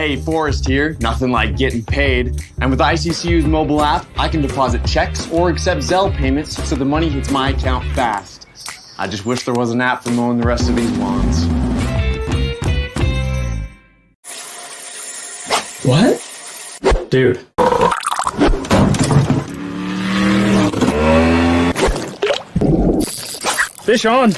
Hey, Forrest here. Nothing like getting paid. And with ICCU's mobile app, I can deposit checks or accept Zelle payments so the money hits my account fast. I just wish there was an app for mowing the rest of these lawns. What? Dude. Fish on.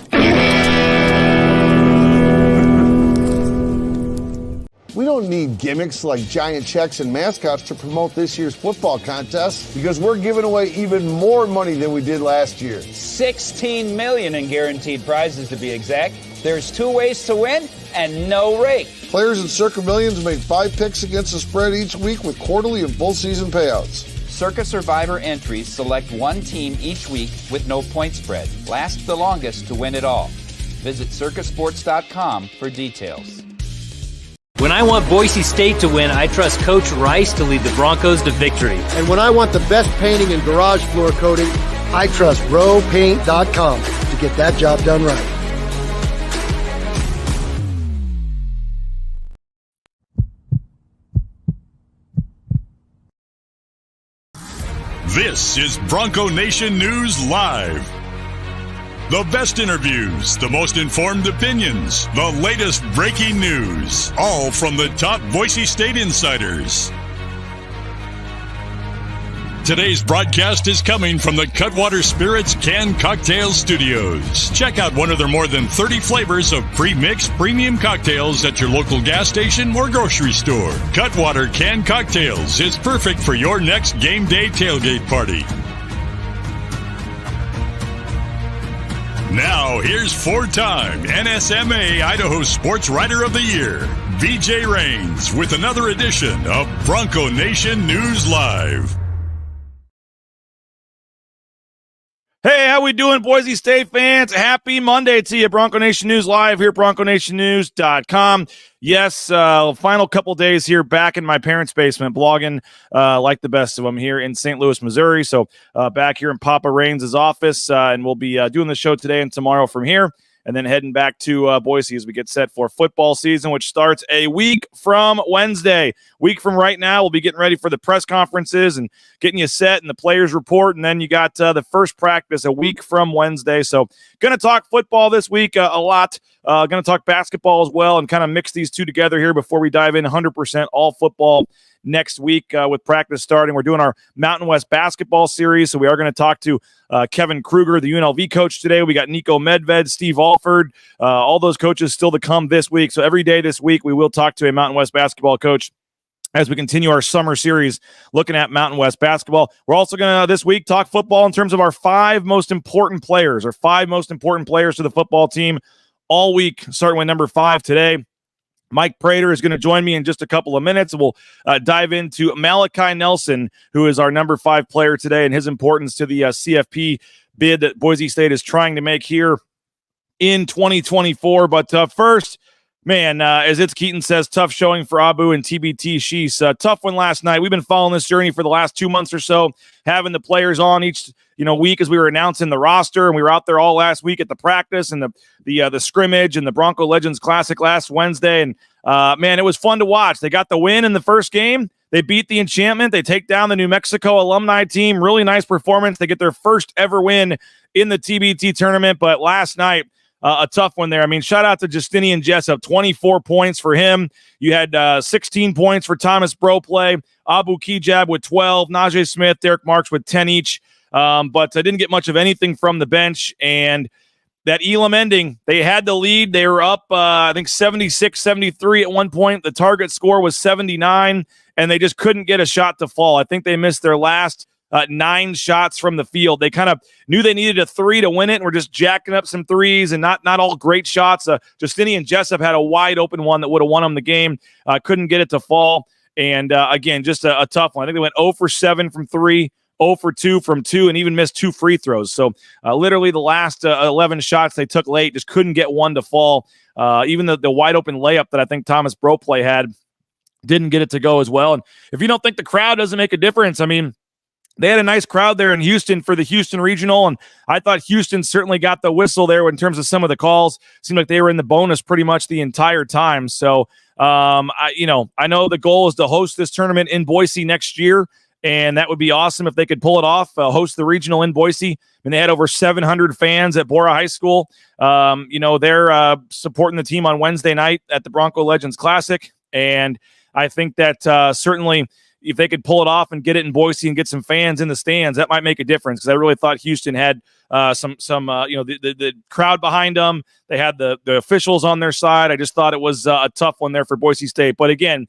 We don't need gimmicks like giant checks and mascots to promote this year's football contest because we're giving away even more money than we did last year. $16 million in guaranteed prizes to be exact. There's 2 ways to win and no rake. Players in Circa Millions make 5 picks against the spread each week with quarterly and full season payouts. Circa Survivor entries select 1 team each week with no point spread. Last the longest to win it all. Visit circasports.com for details. When I want Boise State to win, I trust Coach Rice to lead the Broncos to victory. And when I want the best painting and garage floor coating, I trust rowpaint.com to get that job done right. This is Bronco Nation News Live. The best interviews, the most informed opinions, the latest breaking news, all from the top Boise State insiders. Today's broadcast is coming from the Cutwater Spirits Canned Cocktail Studios. Check out one of their more than 30 flavors of pre-mixed premium cocktails at your local gas station or grocery store. Cutwater Canned Cocktails is perfect for your next game day tailgate party. Now, here's 4-time NSMA Idaho Sports Writer of the Year, BJ Rains, with another edition of Bronco Nation News Live. Hey, how we doing, Boise State fans? Happy Monday to you. Bronco Nation News Live here at BroncoNationNews.com. Yes, final couple days here back in my parents' basement, blogging like the best of them here in St. Louis, Missouri. So back here in Papa Rains' office, and we'll be doing the show today and tomorrow from here, and then heading back to Boise as we get set for football season, which starts a week from Wednesday. Week from right now, we'll be getting ready for the press conferences and getting you set and the players report, and then you got the first practice a week from Wednesday. So going to talk football this week a lot. Going to talk basketball as well and kind of mix these two together here before we dive in 100% all football next week with practice starting. We're doing our Mountain West basketball series, so we are going to talk to Kevin Krueger, the UNLV coach today. We got Nico Medved, Steve Alford, all those coaches still to come this week. So every day this week, we will talk to a Mountain West basketball coach as we continue our summer series looking at Mountain West basketball. We're also going to, this week, talk football in terms of our 5 most important players, to the football team all week, starting with number 5 today. Mike Prater is going to join me in just a couple of minutes, and we'll dive into Malachi Nelson, who is our number 5 player today, and his importance to the CFP bid that Boise State is trying to make here in 2024. But first, man, as It's Keaton says, tough showing for Abu and TBT Sheese. Tough one last night. We've been following this journey for the last 2 months or so, having the players on each week as we were announcing the roster, and we were out there all last week at the practice and the scrimmage and the Bronco Legends Classic last Wednesday. And man, it was fun to watch. They got the win in the first game. They beat the Enchantment. They take down the New Mexico alumni team. Really nice performance. They get their first ever win in the TBT tournament. But last night, a tough one there. I mean, shout out to Justinian Jessup, 24 points for him. You had 16 points for Thomas Broplay, Abu Kijab with 12, Najee Smith, Derek Marks with 10 each. But I didn't get much of anything from the bench. And that Elam ending, they had the lead. They were up, I think, 76-73 at one point. The target score was 79, and they just couldn't get a shot to fall. I think they missed their last 9 shots from the field. They kind of knew they needed a 3 to win it, and were just jacking up some threes and not all great shots. Justinian Jessup had a wide open one that would have won them the game. Couldn't get it to fall. And again, just a tough one. I think they went 0 for 7 from 3. 0 for 2 from 2, and even missed 2 free throws. So literally the last 11 shots they took late just couldn't get one to fall. Even the wide open layup that I think Thomas Broplay had didn't get it to go as well. And if you don't think the crowd doesn't make a difference, I mean, they had a nice crowd there in Houston for the Houston Regional, and I thought Houston certainly got the whistle there in terms of some of the calls. Seemed like they were in the bonus pretty much the entire time. So I know the goal is to host this tournament in Boise next year, and that would be awesome if they could pull it off, host the regional in Boise. And they had over 700 fans at Bora High School. They're supporting the team on Wednesday night at the Bronco Legends Classic. And I think that certainly if they could pull it off and get it in Boise and get some fans in the stands, that might make a difference, because I really thought Houston had the crowd behind them. They had the officials on their side. I just thought it was a tough one there for Boise State. But again,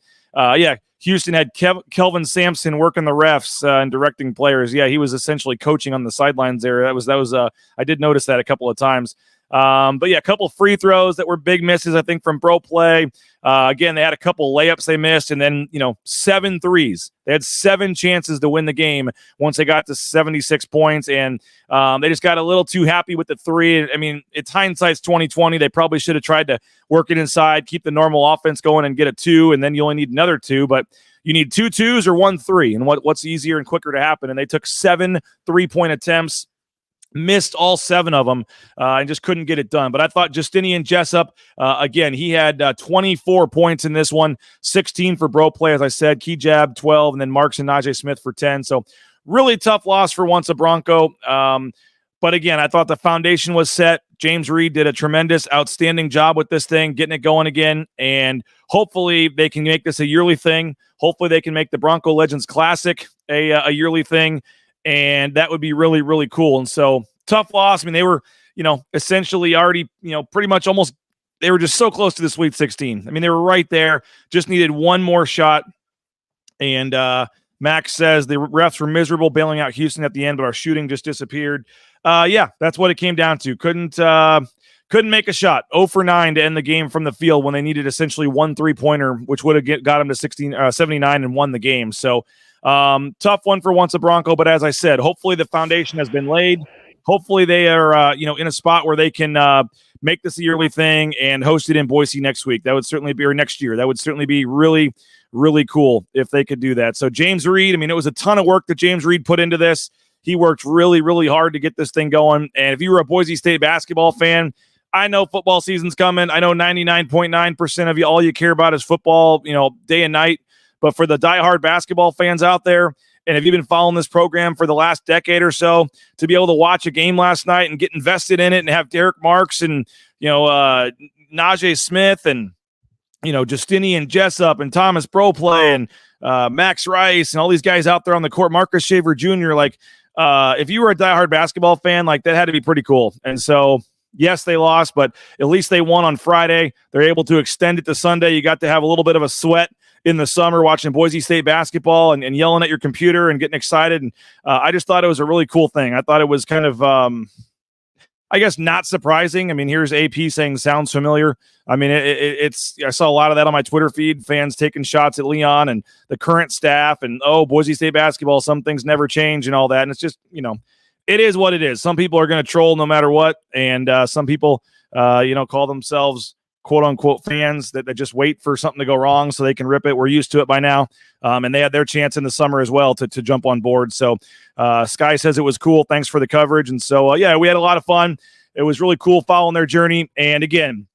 Houston had Kelvin Sampson working the refs and directing players. Yeah, he was essentially coaching on the sidelines there. That was I did notice that a couple of times. But yeah, a couple free throws that were big misses, I think, from Bro Play. Again, they had a couple layups they missed, and then 7 threes. They had 7 chances to win the game once they got to 76 points, and they just got a little too happy with the 3. I mean, it's hindsight's 2020. They probably should have tried to work it inside, keep the normal offense going, and get a 2, and then you only need another 2. But you need 2 2s or 1 3, and what's easier and quicker to happen? And they took 7 3-point attempts. Missed all 7 of them and just couldn't get it done. But I thought Justinian Jessup, again, he had 24 points in this one, 16 for Bro Play, as I said, Key Jab 12, and then Marks and Najee Smith for 10. So really tough loss for once a Bronco. But again, I thought the foundation was set. James Reed did a tremendous, outstanding job with this thing, getting it going again. And hopefully they can make this a yearly thing. Hopefully they can make the Bronco Legends Classic a yearly thing. And that would be really, really cool. And so tough loss. I mean, they were, essentially already, pretty much almost, they were just so close to the Sweet 16. I mean, they were right there, just needed one more shot. And Max says the refs were miserable bailing out Houston at the end, but our shooting just disappeared. Yeah, that's what it came down to. Couldn't make a shot. 0 for 9 to end the game from the field when they needed essentially 1 3-pointer, which would have got them to 79 and won the game. So, tough one for once a Bronco, but as I said, hopefully the foundation has been laid. Hopefully they are, in a spot where they can make this a yearly thing and host it in Boise next week. That would certainly be, or next year. That would certainly be really, really cool if they could do that. So James Reed, I mean, it was a ton of work that James Reed put into this. He worked really, really hard to get this thing going. And if you were a Boise State basketball fan, I know football season's coming. I know 99.9% of you, all you care about is football, day and night. But for the diehard basketball fans out there, and if you've been following this program for the last decade or so, to be able to watch a game last night and get invested in it and have Derek Marks and, Najee Smith and, Justinian Jessup and Thomas Bro Play and Max Rice and all these guys out there on the court, Marcus Shaver Jr., if you were a diehard basketball fan, that had to be pretty cool. And so, yes, they lost, but at least they won on Friday. They're able to extend it to Sunday. You got to have a little bit of a sweat in the summer watching Boise State basketball and yelling at your computer and getting excited. And I just thought it was a really cool thing. I thought it was kind of, I guess, not surprising. I mean, here's AP saying sounds familiar. I mean, it's I saw a lot of that on my Twitter feed, fans taking shots at Leon and the current staff and, Boise State basketball, some things never change and all that. And it's just, it is what it is. Some people are going to troll no matter what. And some people, call themselves quote unquote fans that just wait for something to go wrong so they can rip it. We're used to it by now. And they had their chance in the summer as well to jump on board. So Sky says it was cool. Thanks for the coverage. And so, we had a lot of fun. It was really cool following their journey. And again,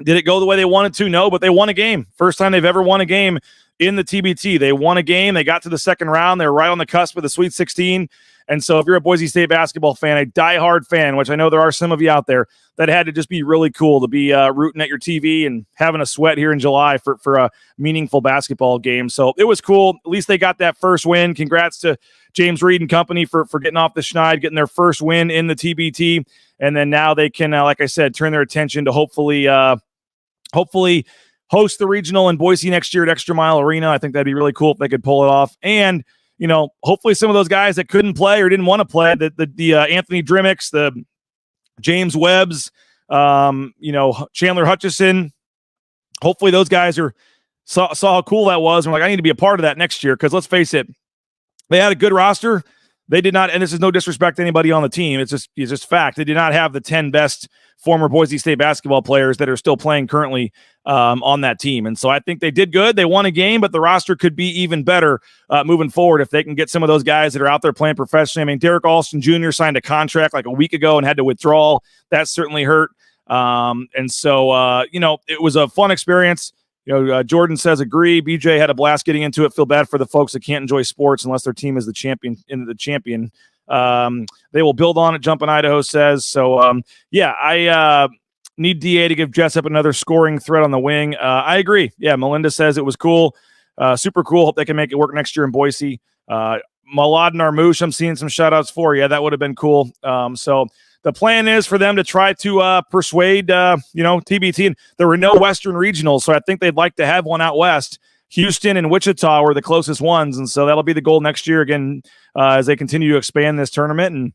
did it go the way they wanted to? No, but they won a game. First time they've ever won a game in the TBT. They won a game. They got to the second round. They were right on the cusp of the Sweet 16. And so if you're a Boise State basketball fan, a diehard fan, which I know there are some of you out there, that had to just be really cool to be rooting at your TV and having a sweat here in July for a meaningful basketball game. So it was cool. At least they got that first win. Congrats to James Reed and company for getting off the schneid, getting their first win in the TBT. And then now they can, like I said, turn their attention to hopefully host the regional in Boise next year at Extra Mile Arena. I think that'd be really cool if they could pull it off. And hopefully some of those guys that couldn't play or didn't want to play, the Anthony Drimmicks, the James Webbs, Chandler Hutchison, hopefully those guys saw how cool that was. And I need to be a part of that next year. Cause let's face it, they had a good roster. They did not, and this is no disrespect to anybody on the team. It's just fact. They did not have the 10 best former Boise State basketball players that are still playing currently on that team. And so I think they did good. They won a game, but the roster could be even better moving forward if they can get some of those guys that are out there playing professionally. I mean, Derek Alston Jr. signed a contract like a week ago and had to withdraw. That certainly hurt. And so, it was a fun experience. Jordan says agree. BJ had a blast getting into it. Feel bad for the folks that can't enjoy sports unless their team is the champion. They will build on it. Jumpin' Idaho says so. I need DA to give Jessup another scoring threat on the wing. I agree. Yeah, Melinda says it was cool, super cool. Hope they can make it work next year in Boise. Malad and Armouche, I'm seeing some shout outs for. Yeah, that would have been cool. So the plan is for them to try to persuade, TBT. And there were no Western regionals, so I think they'd like to have one out west. Houston and Wichita were the closest ones, and so that'll be the goal next year again as they continue to expand this tournament. And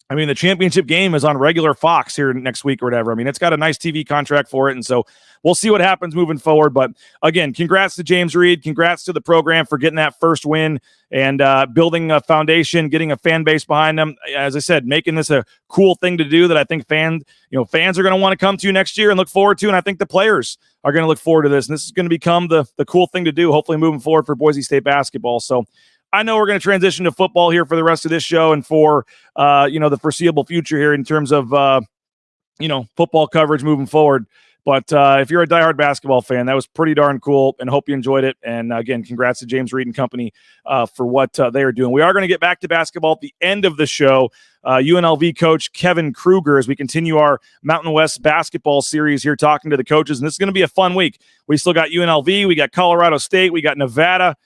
I mean, the championship game is on regular Fox here next week or whatever. I mean, it's got a nice TV contract for it, and so we'll see what happens moving forward. But again, congrats to James Reed. Congrats to the program for getting that first win and building a foundation, getting a fan base behind them. As I said, making this a cool thing to do that I think fans are going to want to come to next year and look forward to, and I think the players are going to look forward to this. And this is going to become the cool thing to do, hopefully moving forward for Boise State basketball. So I know we're going to transition to football here for the rest of this show and for, the foreseeable future here in terms of, football coverage moving forward. But if you're a diehard basketball fan, that was pretty darn cool and hope you enjoyed it. And again, congrats to James Reed and company for what they are doing. We are going to get back to basketball at the end of the show. UNLV coach Kevin Krueger as we continue our Mountain West basketball series here talking to the coaches. And this is going to be a fun week. We still got UNLV, we got Colorado State, we got Nevada.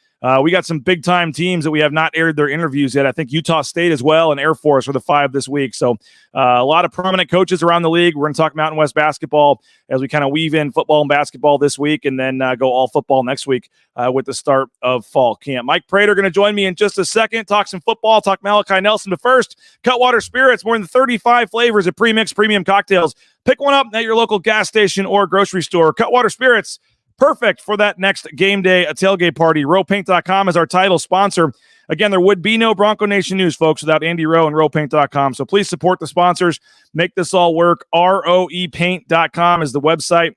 We got some big-time teams that we have not aired their interviews yet. I think Utah State as well and Air Force are the 5 this week. So a lot of prominent coaches around the league. We're going to talk Mountain West basketball as we kind of weave in football and basketball this week and then go all football next week with the start of fall camp. Mike Prater going to join me in just a second, talk some football, talk Malachi Nelson. But first, Cutwater Spirits, more than 35 flavors of pre-mixed premium cocktails. Pick one up at your local gas station or grocery store. Cutwater Spirits, perfect for that next game day, a tailgate party. RowPaint.com is our title sponsor. Again, there would be no Bronco Nation news, folks, without Andy Rowe and RowPaint.com. So please support the sponsors. Make this all work. ROEPaint.com is the website.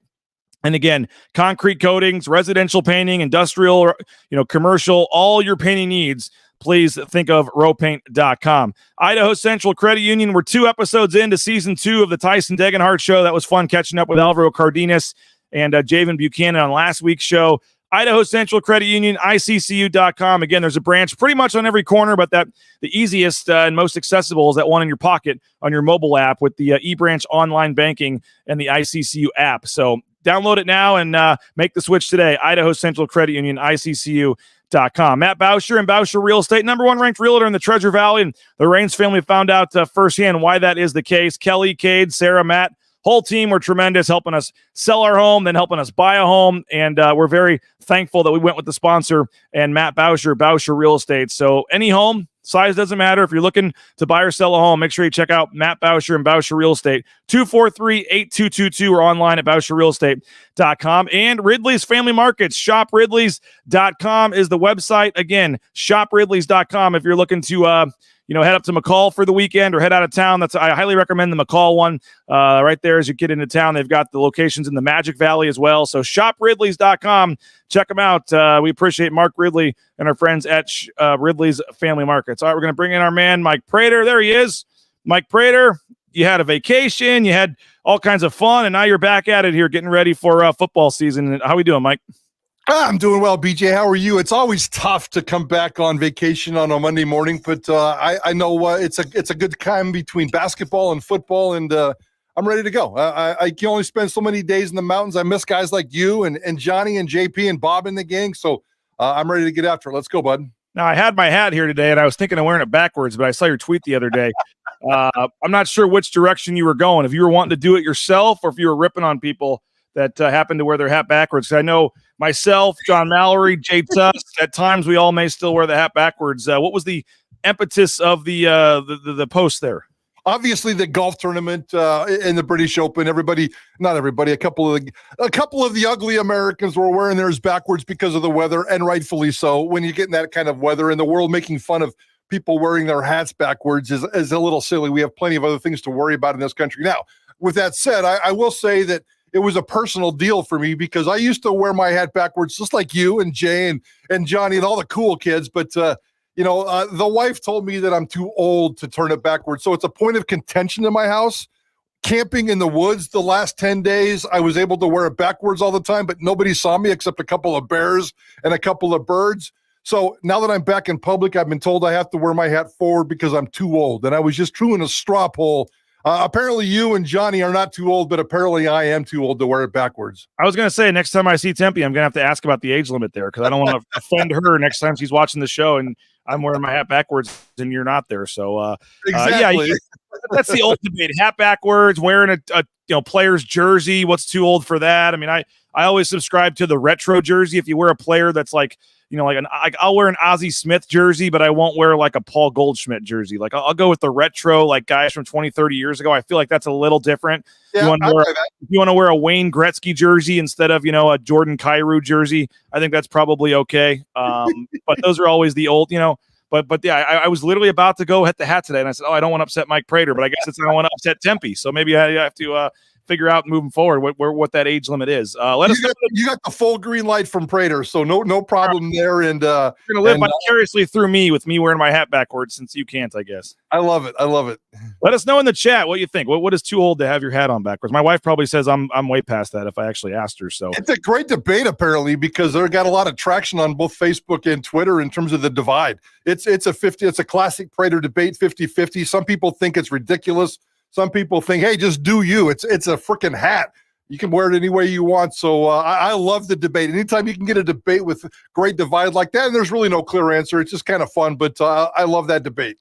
And again, concrete coatings, residential painting, industrial, commercial, all your painting needs. Please think of RowPaint.com. Idaho Central Credit Union. We're 2 episodes into season 2 of the Tyson Degenhardt Show. That was fun catching up with Alvaro Cardenas and Javen Buchanan on last week's show. Idaho Central Credit Union, ICCU.com. Again, there's a branch pretty much on every corner, but the easiest and most accessible is that one in your pocket on your mobile app with the eBranch online banking and the ICCU app. So download it now and make the switch today. Idaho Central Credit Union, ICCU.com. Matt Bauscher and Bauscher Real Estate, number 1 ranked realtor in the Treasure Valley. And the Raines family found out firsthand why that is the case. Kelly, Cade, Sarah, Matt, whole team were tremendous, helping us sell our home, then helping us buy a home. And we're very thankful that we went with the sponsor and Matt Bauscher, Bauscher Real Estate. So any home, size doesn't matter. If you're looking to buy or sell a home, make sure you check out Matt Bauscher and Bauscher Real Estate, 243-8222 or online at BauscherRealEstate.com. And Ridley's Family Markets, shopridleys.com is the website. Again, shopridleys.com if you're looking to head up to McCall for the weekend or head out of town. I highly recommend the McCall one right there as you get into town. They've got the locations in the Magic Valley as well. So shopridleys.com. Check them out. We appreciate Mark Ridley and our friends at Ridley's Family Markets. All right, we're going to bring in our man, Mike Prater. There he is. Mike Prater, you had a vacation. You had all kinds of fun, and now you're back at it here getting ready for football season. How we doing, Mike? I'm doing well, BJ. How are you? It's always tough to come back on vacation on a Monday morning, but I know it's a good time between basketball and football, and I'm ready to go. I can only spend so many days in the mountains. I miss guys like you and Johnny and JP and Bob in the gang, so I'm ready to get after it. Let's go, bud. Now, I had my hat here today, and I was thinking of wearing it backwards, but I saw your tweet the other day. I'm not sure which direction you were going, if you were wanting to do it yourself or if you were ripping on people that happen to wear their hat backwards. I know myself, John Mallory, Jay Tuss, at times we all may still wear the hat backwards. What was the impetus of the post there? Obviously, the golf tournament in the British Open. Not everybody. A couple of the ugly Americans were wearing theirs backwards because of the weather, and rightfully so. When you get in that kind of weather in the world, making fun of people wearing their hats backwards is a little silly. We have plenty of other things to worry about in this country. Now, with that said, I will say that it was a personal deal for me because I used to wear my hat backwards just like you and Jay and Johnny and all the cool kids. But, the wife told me that I'm too old to turn it backwards. So it's a point of contention in my house. camping in the woods the last 10 days. I was able to wear it backwards all the time, but nobody saw me except a couple of bears and a couple of birds. So now that I'm back in public, I've been told I have to wear my hat forward because I'm too old. And I was just true in a straw poll. Apparently you and Johnny are not too old, but apparently I am too old to wear it backwards. I was going to say, next time I see Tempe, I'm going to have to ask about the age limit there because I don't want to offend her next time she's watching the show and I'm wearing my hat backwards and you're not there. So, exactly. That's the old debate. Hat backwards, wearing a player's jersey. What's too old for that? I mean, I always subscribe to the retro jersey. If you wear a player that's like, I'll wear an Ozzie Smith jersey, but I won't wear like a Paul Goldschmidt jersey. Like I'll go with the retro, like guys from 20, 30 years ago. I feel like that's a little different. Yeah, if you want to wear a Wayne Gretzky jersey instead of, a Jordan Kyrou jersey, I think that's probably okay. But those are always the old, But yeah, I was literally about to go hit the hat today, and I said, "Oh, I don't want to upset Mike Prater, but I guess I don't want to upset Tempe, so maybe I have to figure out moving forward what that age limit is." You got the full green light from Prater, so no problem there. And you're gonna live vicariously through me with me wearing my hat backwards, since you can't, I guess. I love it. Let us know in the chat what you think. What is too old to have your hat on backwards? My wife probably says I'm way past that if I actually asked her. So it's a great debate apparently because they got a lot of traction on both Facebook and Twitter in terms of the divide. It's a classic Prater debate, 50-50. Some people think it's ridiculous. Some people think, hey, just do you. It's a freaking hat. You can wear it any way you want. So I love the debate. Anytime you can get a debate with great divide like that, and there's really no clear answer. It's just kind of fun, but I love that debate.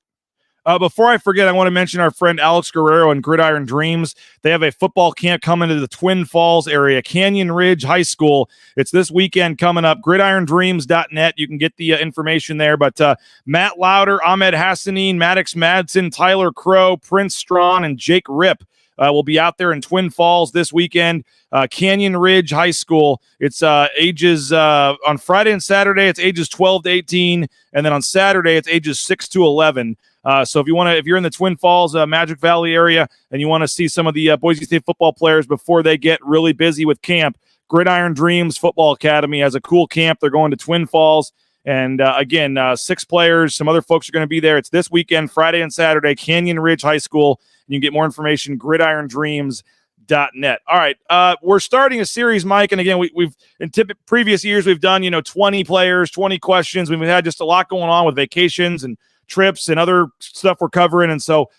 Before I forget, I want to mention our friend Alex Guerrero and Gridiron Dreams. They have a football camp coming to the Twin Falls area, Canyon Ridge High School. It's this weekend coming up. GridironDreams.net. You can get the information there. But Matt Lauder, Ahmed Hassanin, Maddox Madsen, Tyler Crow, Prince Strawn, and Jake Ripp will be out there in Twin Falls this weekend. Canyon Ridge High School. It's ages on Friday and Saturday. It's ages 12 to 18, and then on Saturday it's ages 6 to 11. So if you're in the Twin Falls, Magic Valley area, and you want to see some of the Boise State football players before they get really busy with camp, Gridiron Dreams Football Academy has a cool camp. They're going to Twin Falls, and again, 6 players. Some other folks are going to be there. It's this weekend, Friday and Saturday, Canyon Ridge High School. And you can get more information, GridironDreams.net. All right, we're starting a series, Mike, and again, we've in previous years we've done 20 players, 20 questions. We've had just a lot going on with vacations and trips and other stuff we're covering, and so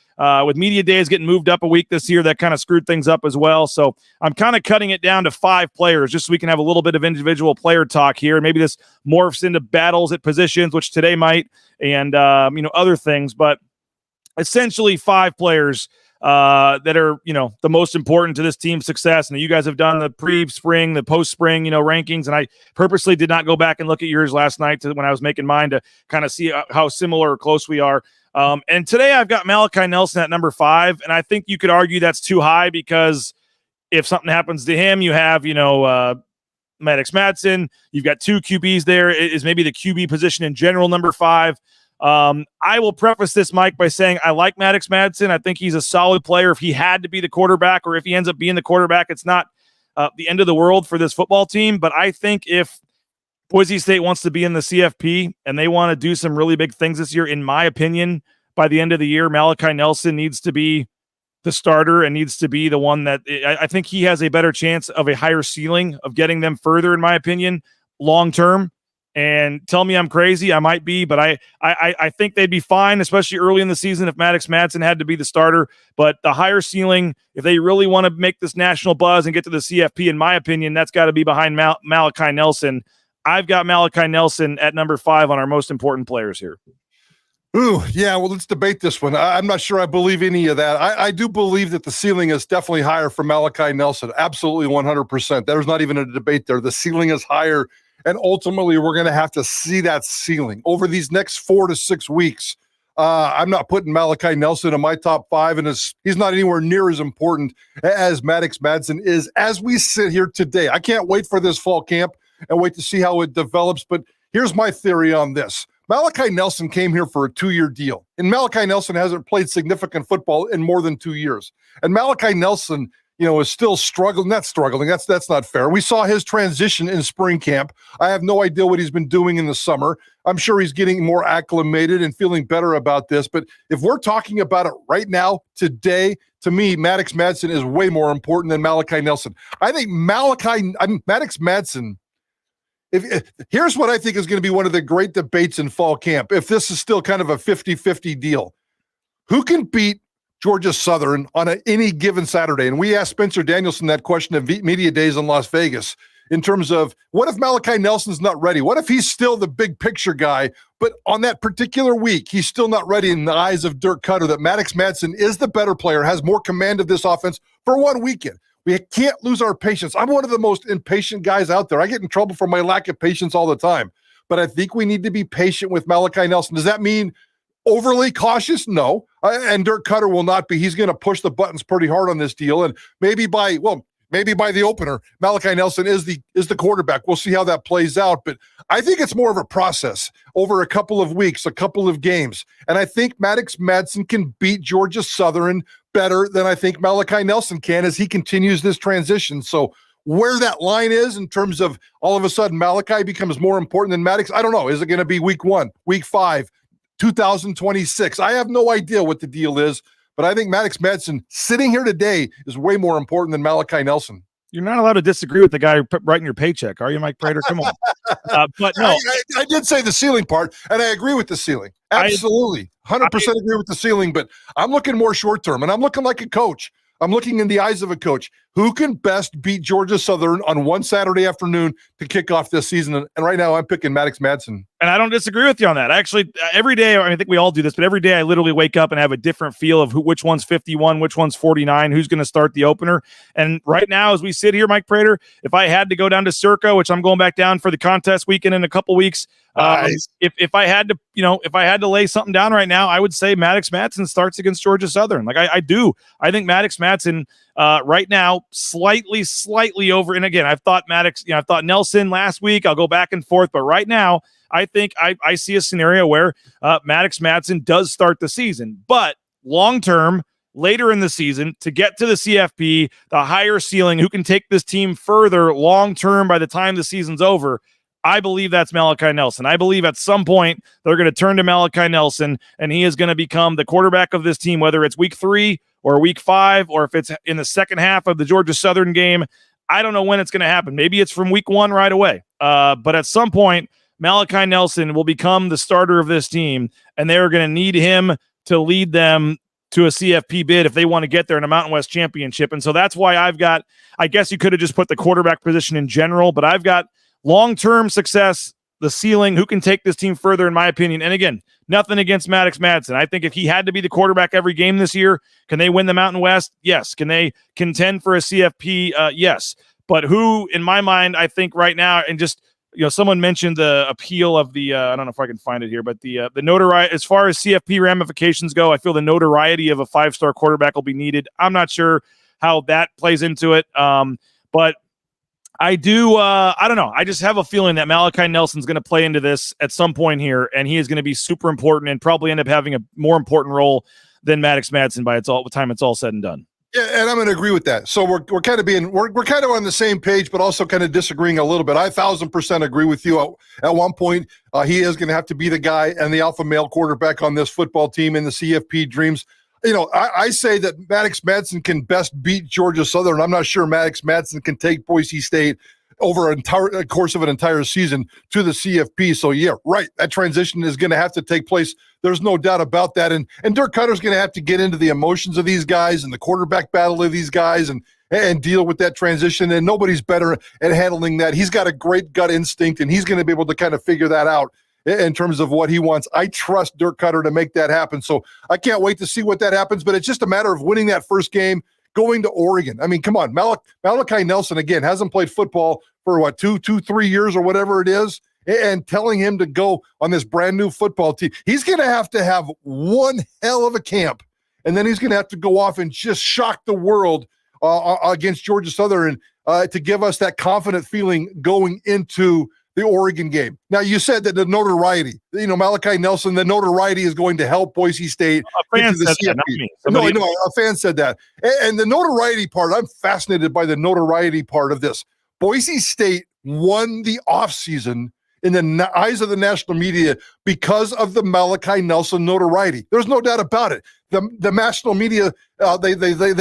with media days getting moved up a week this year, that kind of screwed things up as well. So I'm kind of cutting it down to 5 players just so we can have a little bit of individual player talk here. Maybe this morphs into battles at positions, which today might, and other things, but essentially 5 players that are the most important to this team's success. And you guys have done the pre-spring, the post-spring rankings, and I purposely did not go back and look at yours last night when I was making mine to kind of see how similar or close we are. And today I've got Malachi Nelson at number 5, and I think you could argue that's too high because if something happens to him, you have Maddox Madsen, you've got 2 QBs there. It is maybe the QB position in general number 5. I will preface this, Mike, by saying I like Maddox Madsen. I think he's a solid player. If he had to be the quarterback or if he ends up being the quarterback, it's not the end of the world for this football team. But I think if Boise State wants to be in the CFP and they want to do some really big things this year, in my opinion, by the end of the year, Malachi Nelson needs to be the starter and needs to be the one that I think he has a better chance of a higher ceiling of getting them further, in my opinion, long-term. And tell me I'm crazy. I might be, but I think they'd be fine, especially early in the season if Maddox Madsen had to be the starter. But the higher ceiling, if they really want to make this national buzz and get to the CFP, in my opinion, that's got to be behind Malachi Nelson. I've got Malachi Nelson at number 5 on our most important players here. Ooh, yeah, well, let's debate this one. I'm not sure I believe any of that. I do believe that the ceiling is definitely higher for Malachi Nelson. Absolutely 100%. There's not even a debate there. The ceiling is higher. And ultimately, we're going to have to see that ceiling over these next 4 to 6 weeks. I'm not putting Malachi Nelson in my top 5, and he's not anywhere near as important as Maddox Madsen is as we sit here today. I can't wait for this fall camp and wait to see how it develops. But here's my theory on this. Malachi Nelson came here for a 2-year deal, and Malachi Nelson hasn't played significant football in more than 2 years. And Malachi Nelson, is still struggling. Not struggling. That's not fair. We saw his transition in spring camp. I have no idea what he's been doing in the summer. I'm sure he's getting more acclimated and feeling better about this. But if we're talking about it right now, today, to me, Maddox Madsen is way more important than Malachi Nelson. I think Maddox Madsen, here's what I think is going to be one of the great debates in fall camp, if this is still kind of a 50-50 deal. Who can beat Georgia Southern on any given Saturday? And we asked Spencer Danielson that question at Media Days in Las Vegas in terms of what if Malachi Nelson's not ready? What if he's still the big picture guy, but on that particular week, he's still not ready in the eyes of Dirk Cutter, that Maddox Madsen is the better player, has more command of this offense for one weekend. We can't lose our patience. I'm one of the most impatient guys out there. I get in trouble for my lack of patience all the time, but I think we need to be patient with Malachi Nelson. Does that mean overly cautious? No. And Dirk Cutter will not be. He's going to push the buttons pretty hard on this deal. And maybe by the opener, Malachi Nelson is the quarterback. We'll see how that plays out. But I think it's more of a process over a couple of weeks, a couple of games. And I think Maddox Madsen can beat Georgia Southern better than I think Malachi Nelson can as he continues this transition. So where that line is in terms of all of a sudden Malachi becomes more important than Maddox, I don't know. Is it going to be week 1, week 5, 2026? I have no idea what the deal is, but I think Maddox Madsen sitting here today is way more important than Malachi Nelson. You're not allowed to disagree with the guy writing your paycheck, are you, Mike Prater? Come on. But no, I did say the ceiling part, and I agree with the ceiling. Absolutely. 100% agree with the ceiling, but I'm looking more short term, and I'm looking like a coach. I'm looking in the eyes of a coach. Who can best beat Georgia Southern on one Saturday afternoon to kick off this season? And right now I'm picking Maddox Madsen. And I don't disagree with you on that. Actually, every day, I think we all do this, but every day I literally wake up and have a different feel of which one's 51, which one's 49, who's going to start the opener. And right now, as we sit here, Mike Prater, if I had to go down to Circa, which I'm going back down for the contest weekend in a couple weeks, nice. if I had to lay something down right now, I would say Maddox Madsen starts against Georgia Southern. Like I do. I think Maddox Madsen right now slightly over. And again, I've thought Nelson last week. I'll go back and forth, but right now I think I see a scenario where Maddox Madsen does start the season, but long term, later in the season, to get to the CFP, the higher ceiling, who can take this team further long term by the time the season's over, I believe that's Malachi Nelson. I believe at some point they're going to turn to Malachi Nelson, and he is going to become the quarterback of this team, whether it's week 3 or week 5, or if it's in the second half of the Georgia Southern game. I don't know when it's going to happen. Maybe it's from week 1 right away. But at some point, Malachi Nelson will become the starter of this team, and they're going to need him to lead them to a CFP bid if they want to get there in a Mountain West championship. And so that's why I guess you could have just put the quarterback position in general, but I've got long-term success, the ceiling, who can take this team further, in my opinion. And again, nothing against Maddox Madsen. I think if he had to be the quarterback every game this year, can they win the Mountain West? Yes. Can they contend for a CFP? Yes. But who, in my mind, I think right now, and just, someone mentioned the appeal of the, I don't know if I can find it here, but the notoriety, as far as CFP ramifications go, I feel the notoriety of a 5-star quarterback will be needed. I'm not sure how that plays into it. But I do, I don't know. I just have a feeling that Malachi Nelson's going to play into this at some point here, and he is going to be super important and probably end up having a more important role than Maddox Madsen by the time it's all said and done. Yeah, and I'm going to agree with that. So we're kind of we're kind of on the same page, but also kind of disagreeing a little bit. I 1,000% agree with you. At one point, he is going to have to be the guy and the alpha male quarterback on this football team in the CFP dreams. I say that Maddox Madsen can best beat Georgia Southern. I'm not sure Maddox Madsen can take Boise State over a course of an entire season to the CFP. So, yeah, right. That transition is going to have to take place. There's no doubt about that. And Dirk Cutter's going to have to get into the emotions of these guys and the quarterback battle of these guys and deal with that transition. And nobody's better at handling that. He's got a great gut instinct, and he's going to be able to kind of figure that out in terms of what he wants. I trust Dirk Cutter to make that happen. So I can't wait to see what that happens, but it's just a matter of winning that first game, going to Oregon. I mean, come on, Malachi Nelson, again, hasn't played football for 3 years or whatever it is, and telling him to go on this brand new football team. He's going to have one hell of a camp, and then he's going to have to go off and just shock the world against Georgia Southern to give us that confident feeling going into the Oregon game. Now, you said that the notoriety, Malachi Nelson, the notoriety is going to help Boise State. A fan into the said CFP. that, not me. No, a fan said that. And the notoriety part, I'm fascinated by the notoriety part of this. Boise State won the offseason in the eyes of the national media because of the Malachi Nelson notoriety. There's no doubt about it. The national media, they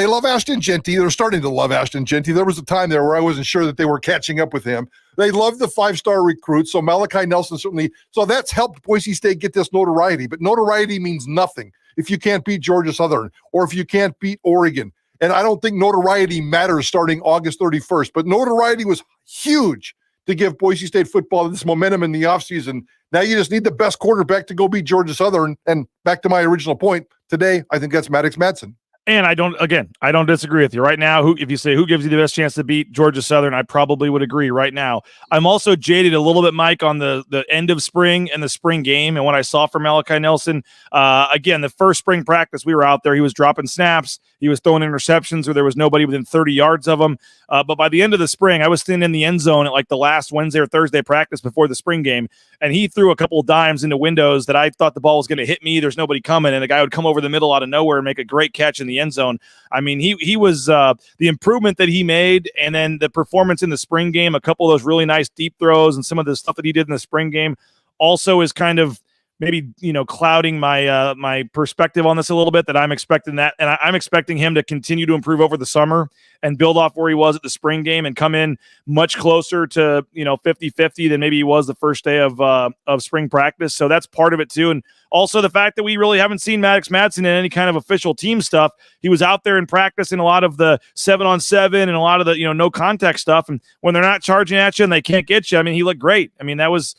love Ashton Genty. They're starting to love Ashton Genty. There was a time there where I wasn't sure that they were catching up with him. They love the 5-star recruit. So Malachi Nelson certainly, so that's helped Boise State get this notoriety. But notoriety means nothing if you can't beat Georgia Southern or if you can't beat Oregon. And I don't think notoriety matters starting August 31st. But notoriety was huge to give Boise State football this momentum in the offseason. Now you just need the best quarterback to go beat Georgia Southern. And back to my original point, today, I think that's Maddox Madsen. And I don't disagree with you right now. If you say who gives you the best chance to beat Georgia Southern, I probably would agree right now. I'm also jaded a little bit, Mike, on the end of spring and the spring game and what I saw from Malachi Nelson. Again, the first spring practice, we were out there. He was dropping snaps. He was throwing interceptions where there was nobody within 30 yards of him. But by the end of the spring, I was sitting in the end zone at like the last Wednesday or Thursday practice before the spring game, and he threw a couple of dimes into windows that I thought the ball was going to hit me. There's nobody coming, and the guy would come over the middle out of nowhere and make a great catch in the end zone. I mean, he was the improvement that he made, and then the performance in the spring game, a couple of those really nice deep throws and some of the stuff that he did in the spring game also is kind of maybe, clouding my my perspective on this a little bit, that I'm expecting that. And I'm expecting him to continue to improve over the summer and build off where he was at the spring game and come in much closer to, 50-50 than maybe he was the first day of spring practice. So that's part of it too. And also the fact that we really haven't seen Maddox Madsen in any kind of official team stuff. He was out there in practice in a lot of the 7-on-7 and a lot of the, no contact stuff. And when they're not charging at you and they can't get you, I mean, he looked great. I mean, that was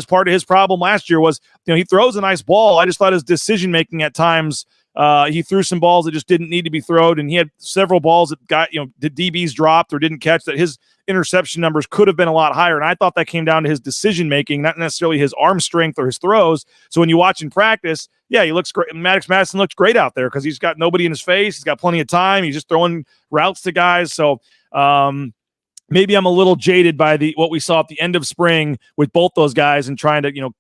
part of his problem last year was, he throws a nice ball. I just thought his decision-making at times, he threw some balls that just didn't need to be thrown, and he had several balls that got, the DBs dropped or didn't catch, that his interception numbers could have been a lot higher. And I thought that came down to his decision-making, not necessarily his arm strength or his throws. So when you watch in practice, yeah, he looks great. Maddox Madsen looks great out there because he's got nobody in his face. He's got plenty of time. He's just throwing routes to guys. So, maybe I'm a little jaded by what we saw at the end of spring with both those guys and trying to,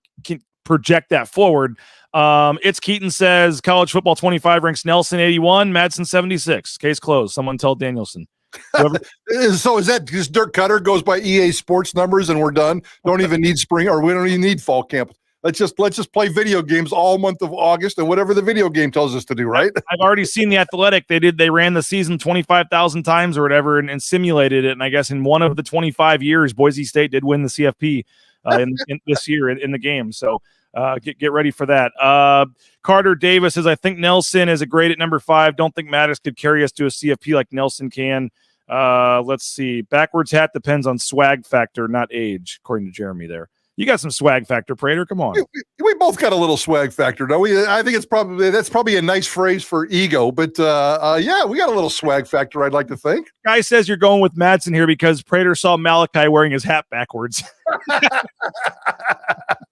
project that forward. It's Keaton says college football 25 ranks Nelson 81, Madsen 76. Case closed. Someone tell Danielson. So is that because Dirk Cutter goes by EA Sports numbers and we're done? Don't even need spring, or we don't even need fall camp. Let's just play video games all month of August and whatever the video game tells us to do, right? I've already seen The Athletic. They ran the season 25,000 times or whatever and simulated it. And I guess in one of the 25 years, Boise State did win the CFP in this year in the game. So get ready for that. Carter Davis says, I think Nelson is a great at number 5. Don't think Maddox could carry us to a CFP like Nelson can. Let's see. Backwards hat depends on swag factor, not age, according to Jeremy there. You got some swag factor, Prater. Come on. We both got a little swag factor, don't we? I think that's probably a nice phrase for ego, but yeah, we got a little swag factor, I'd like to think. Guy says you're going with Madsen here because Prater saw Malachi wearing his hat backwards.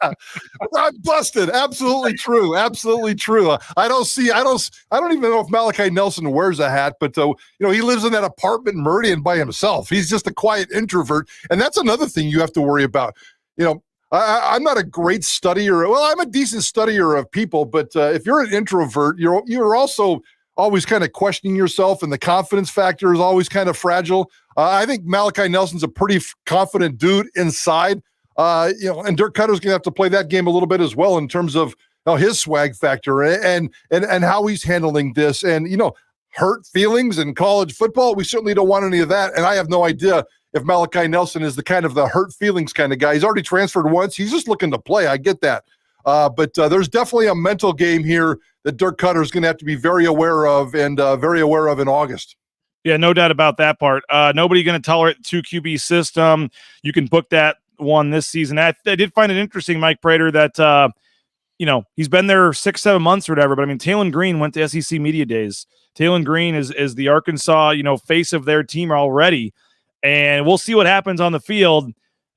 I'm busted. Absolutely true. Absolutely true. I don't even know if Malachi Nelson wears a hat, but he lives in that apartment in Meridian by himself. He's just a quiet introvert, and that's another thing you have to worry about. I'm not a great studier. Well, I'm a decent studier of people, but if you're an introvert, you're also always kind of questioning yourself, and the confidence factor is always kind of fragile. I think Malachi Nelson's a pretty confident dude inside, and Dirk Cutter's going to have to play that game a little bit as well in terms of his swag factor and how he's handling this. And, hurt feelings in college football, we certainly don't want any of that. And I have no idea if Malachi Nelson is the kind of the hurt feelings kind of guy. He's already transferred once. He's just looking to play. I get that. But there's definitely a mental game here that Dirk Cutter is going to have to be very aware of and very aware of in August. Yeah, no doubt about that part. Nobody going to tolerate the 2 QB system. You can book that one this season. I did find it interesting, Mike Prater, that, he's been there 6-7 months or whatever. But I mean, Talon Green went to SEC Media Days. Talon Green is the Arkansas, face of their team already. And we'll see what happens on the field.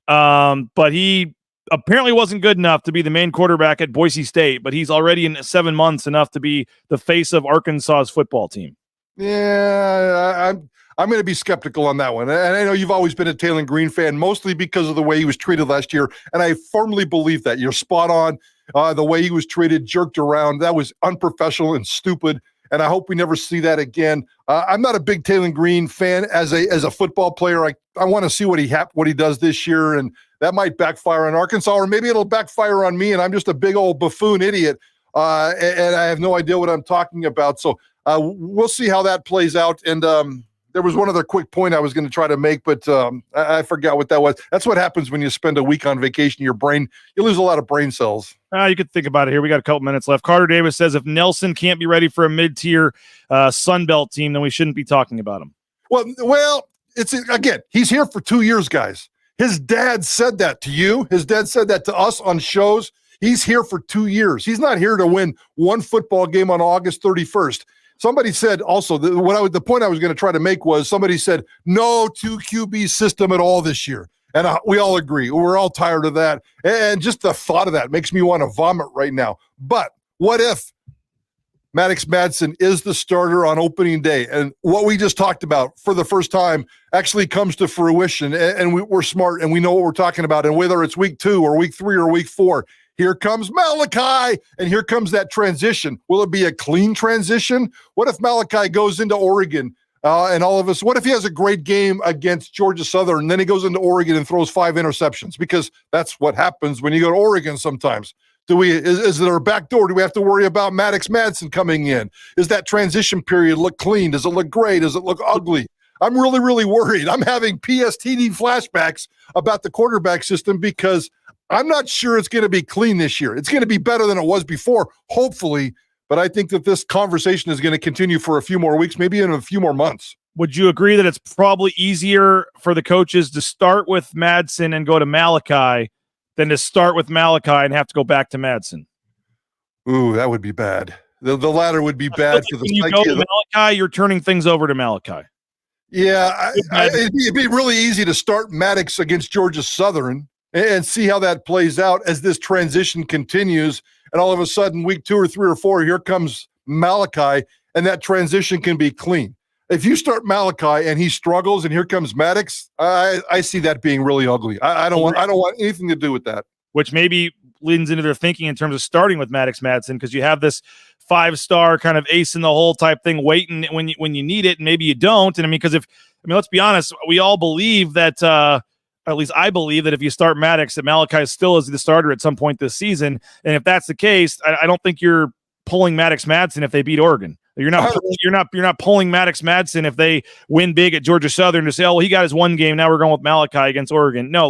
But he apparently wasn't good enough to be the main quarterback at Boise State, but he's already in 7 months enough to be the face of Arkansas's football team. Yeah, I'm going to be skeptical on that one. And I know you've always been a Taylor Green fan, mostly because of the way he was treated last year. And I firmly believe that. You're spot on. The way he was treated, jerked around, that was unprofessional and stupid. And I hope we never see that again. I'm not a big Taylor Green fan as a football player. I want to see what he does this year, and that might backfire on Arkansas, or maybe it'll backfire on me, and I'm just a big old buffoon idiot, and I have no idea what I'm talking about. So we'll see how that plays out. And there was one other quick point I was going to try to make, but I forgot what that was. That's what happens when you spend a week on vacation. You lose a lot of brain cells. You could think about it here. We got a couple minutes left. Carter Davis says if Nelson can't be ready for a mid-tier Sun Belt team, then we shouldn't be talking about him. Well, he's here for 2 years, guys. His dad said that to you. His dad said that to us on shows. He's here for 2 years. He's not here to win one football game on August 31st. Somebody said also, the point I was going to try to make was somebody said, no 2 QB system at all this year. And we all agree. We're all tired of that. And just the thought of that makes me want to vomit right now. But what if Maddox Madsen is the starter on opening day, and what we just talked about for the first time actually comes to fruition, and we're smart and we know what we're talking about, and whether it's week 2 or week 3 or week 4, here comes Malachi, and here comes that transition. Will it be a clean transition? What if Malachi goes into Oregon and all of us, what if he has a great game against Georgia Southern, and then he goes into Oregon and throws 5 interceptions? Because that's what happens when you go to Oregon sometimes. Is there a back door? Do we have to worry about Maddox Madsen coming in? Does that transition period look clean? Does it look gray? Does it look ugly? I'm really, really worried. I'm having PSTD flashbacks about the quarterback system because I'm not sure it's going to be clean this year. It's going to be better than it was before, hopefully, but I think that this conversation is going to continue for a few more weeks, maybe in a few more months. Would you agree that it's probably easier for the coaches to start with Madsen and go to Malachi than to start with Malachi and have to go back to Madsen? Ooh, that would be bad. The latter would be bad for the when you go to Malachi, you're turning things over to Malachi. Yeah, it'd be really easy to start Maddox against Georgia Southern and see how that plays out as this transition continues. And all of a sudden, week 2 or 3 or 4, here comes Malachi, and that transition can be clean. If you start Malachi and he struggles, and here comes Maddox, I see that being really ugly. I don't want anything to do with that. Which maybe leans into their thinking in terms of starting with Maddox Madsen, because you have this 5-star kind of ace in the hole type thing waiting when you need it, and maybe you don't. And let's be honest, we all believe that. At least I believe that if you start Maddox, that Malachi still is the starter at some point this season. And if that's the case, I don't think you're pulling Maddox Madsen if they beat Oregon. You're not pulling Maddox Madsen if they win big at Georgia Southern to say, oh, well, he got his one game. Now we're going with Malachi against Oregon. No,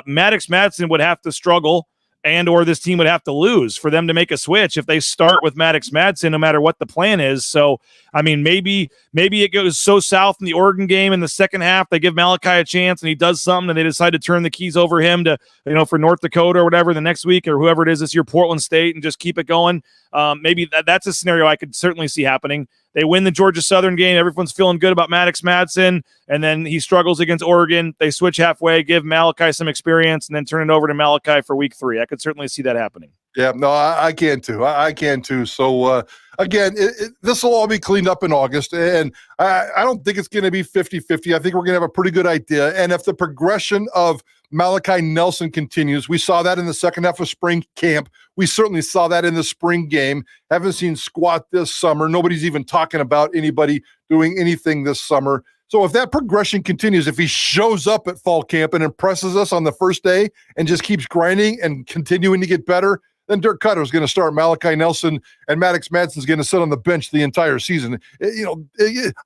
Maddox Madsen would have to struggle, and or this team would have to lose for them to make a switch if they start with Maddox Madsen, no matter what the plan is. So, maybe it goes so south in the Oregon game in the second half, they give Malachi a chance and he does something and they decide to turn the keys over him to, for North Dakota or whatever the next week, or whoever it is this year, Portland State, and just keep it going. Maybe that's a scenario I could certainly see happening. They win the Georgia Southern game. Everyone's feeling good about Maddox Madsen, and then he struggles against Oregon. They switch halfway, give Malachi some experience, and then turn it over to Malachi for week 3. I could certainly see that happening. Yeah, no, I can too. I can too. So, again, this will all be cleaned up in August, and I don't think it's going to be 50-50. I think we're going to have a pretty good idea. And if the progression of Malachi Nelson continues, we saw that in the second half of spring camp. We certainly saw that in the spring game. Haven't seen squat this summer. Nobody's even talking about anybody doing anything this summer. So if that progression continues, if he shows up at fall camp and impresses us on the first day and just keeps grinding and continuing to get better, then Dirk Cutter is going to start Malachi Nelson, and Maddox Madsen is going to sit on the bench the entire season. And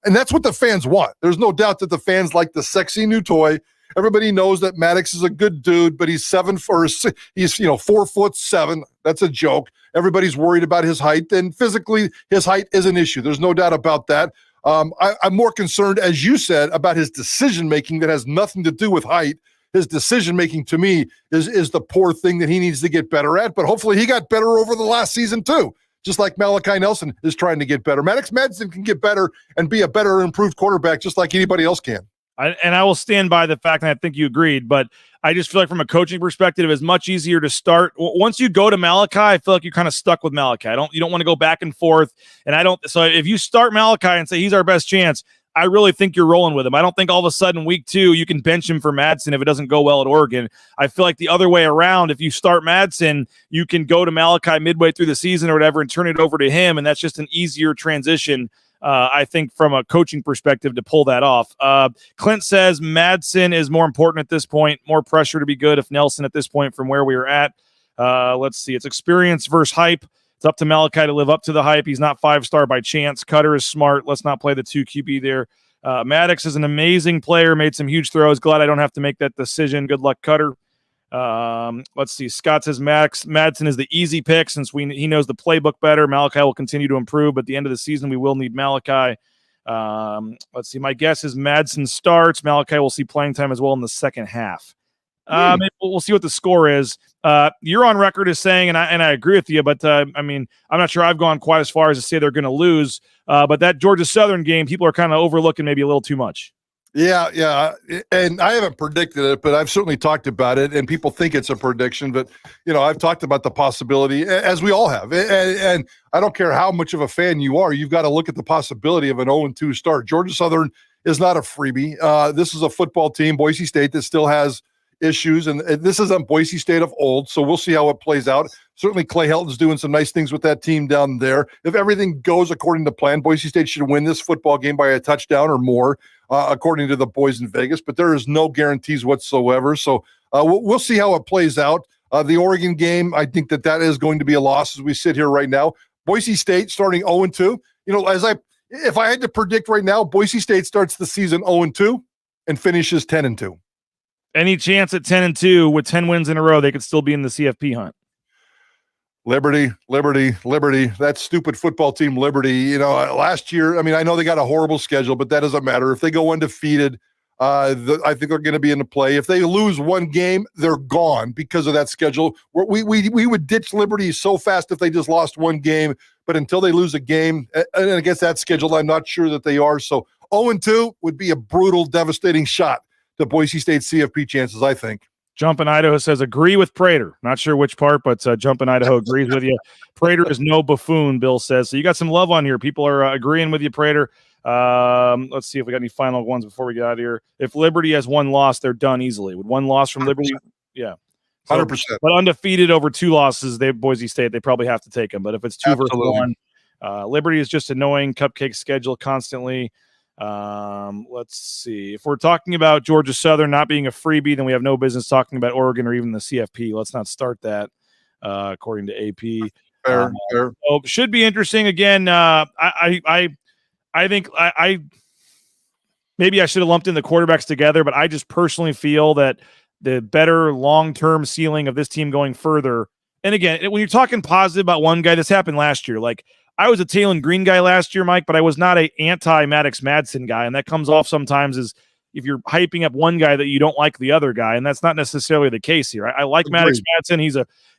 that's what the fans want. There's no doubt that the fans like the sexy new toy. Everybody knows that Maddox is a good dude, but he's 4'7". That's a joke. Everybody's worried about his height, and physically his height is an issue. There's no doubt about that. I'm more concerned, as you said, about his decision-making that has nothing to do with height. His decision-making, to me, is the poor thing that he needs to get better at. But hopefully he got better over the last season, too, just like Malachi Nelson is trying to get better. Maddox Madsen can get better and be a better improved quarterback just like anybody else can. I will stand by the fact, and I think you agreed, but I just feel like from a coaching perspective, it's much easier to start. Once you go to Malachi, I feel like you're kind of stuck with Malachi. You don't want to go back and forth, and I don't. So if you start Malachi and say he's our best chance, I really think you're rolling with him. I don't think all of a sudden week 2 you can bench him for Madsen if it doesn't go well at Oregon. I feel like the other way around, if you start Madsen, you can go to Malachi midway through the season or whatever and turn it over to him, and that's just an easier transition, I think, from a coaching perspective to pull that off. Clint says Madsen is more important at this point, more pressure to be good if Nelson at this point from where we were at. Let's see. It's experience versus hype. It's up to Malachi to live up to the hype. He's not 5-star by chance. Cutter is smart. Let's not play the 2 QB there. Maddox is an amazing player, made some huge throws. Glad I don't have to make that decision. Good luck, Cutter. Let's see. Scott says Madsen is the easy pick since he knows the playbook better. Malachi will continue to improve, but at the end of the season, we will need Malachi. Let's see. My guess is Madsen starts. Malachi will see playing time as well in the second half. Maybe we'll see what the score is. You're on record as saying, and I agree with you, but I mean, I'm not sure I've gone quite as far as to say they're going to lose. But that Georgia Southern game, people are kind of overlooking maybe a little too much. Yeah. And I haven't predicted it, but I've certainly talked about it, and people think it's a prediction. But, I've talked about the possibility, as we all have. And I don't care how much of a fan you are, you've got to look at the possibility of an 0-2 start. Georgia Southern is not a freebie. This is a football team, Boise State, that still has issues, and this isn't Boise State of old, so we'll see how it plays out. Certainly Clay Helton's doing some nice things with that team down there. If everything goes according to plan, Boise State should win this football game by a touchdown or more, according to the boys in Vegas, but there is no guarantees whatsoever, so we'll see how it plays out. The Oregon game, I think that is going to be a loss as we sit here right now. Boise State starting 0-2. If I had to predict right now, Boise State starts the season 0-2 and finishes 10-2. Any chance at 10-2 with 10 wins in a row, they could still be in the CFP hunt? Liberty. That stupid football team, Liberty. Last year, I know they got a horrible schedule, but that doesn't matter. If they go undefeated, I think they're going to be in the play. If they lose one game, they're gone because of that schedule. We would ditch Liberty so fast if they just lost one game, but until they lose a game, and against that schedule, I'm not sure that they are. So 0-2 would be a brutal, devastating shot to Boise State CFP chances, I think. Jump in Idaho says, agree with Prater. Not sure which part, but Jump in Idaho agrees with you. Prater is no buffoon, Bill says. So you got some love on here. People are agreeing with you, Prater. Let's see if we got any final ones before we get out of here. If Liberty has one loss, they're done easily. With one loss from Liberty, 100%. Yeah. 100%. But undefeated over 2 losses, Boise State, they probably have to take them. But if it's 2 versus 1, Liberty is just annoying. Cupcake schedule constantly. Let's see. If we're talking about Georgia Southern not being a freebie, then we have no business talking about Oregon or even the CFP. Let's not start that, according to AP. Fair. So should be interesting. Again, I think maybe I should have lumped in the quarterbacks together, but I just personally feel that the better long-term ceiling of this team going further. And again, when you're talking positive about one guy, this happened last year. Like, I was a Taylon Green guy last year, Mike, but I was not an anti-Maddox Madsen guy, and that comes off sometimes as if you're hyping up one guy that you don't like the other guy, and that's not necessarily the case here. I like Maddox Madsen.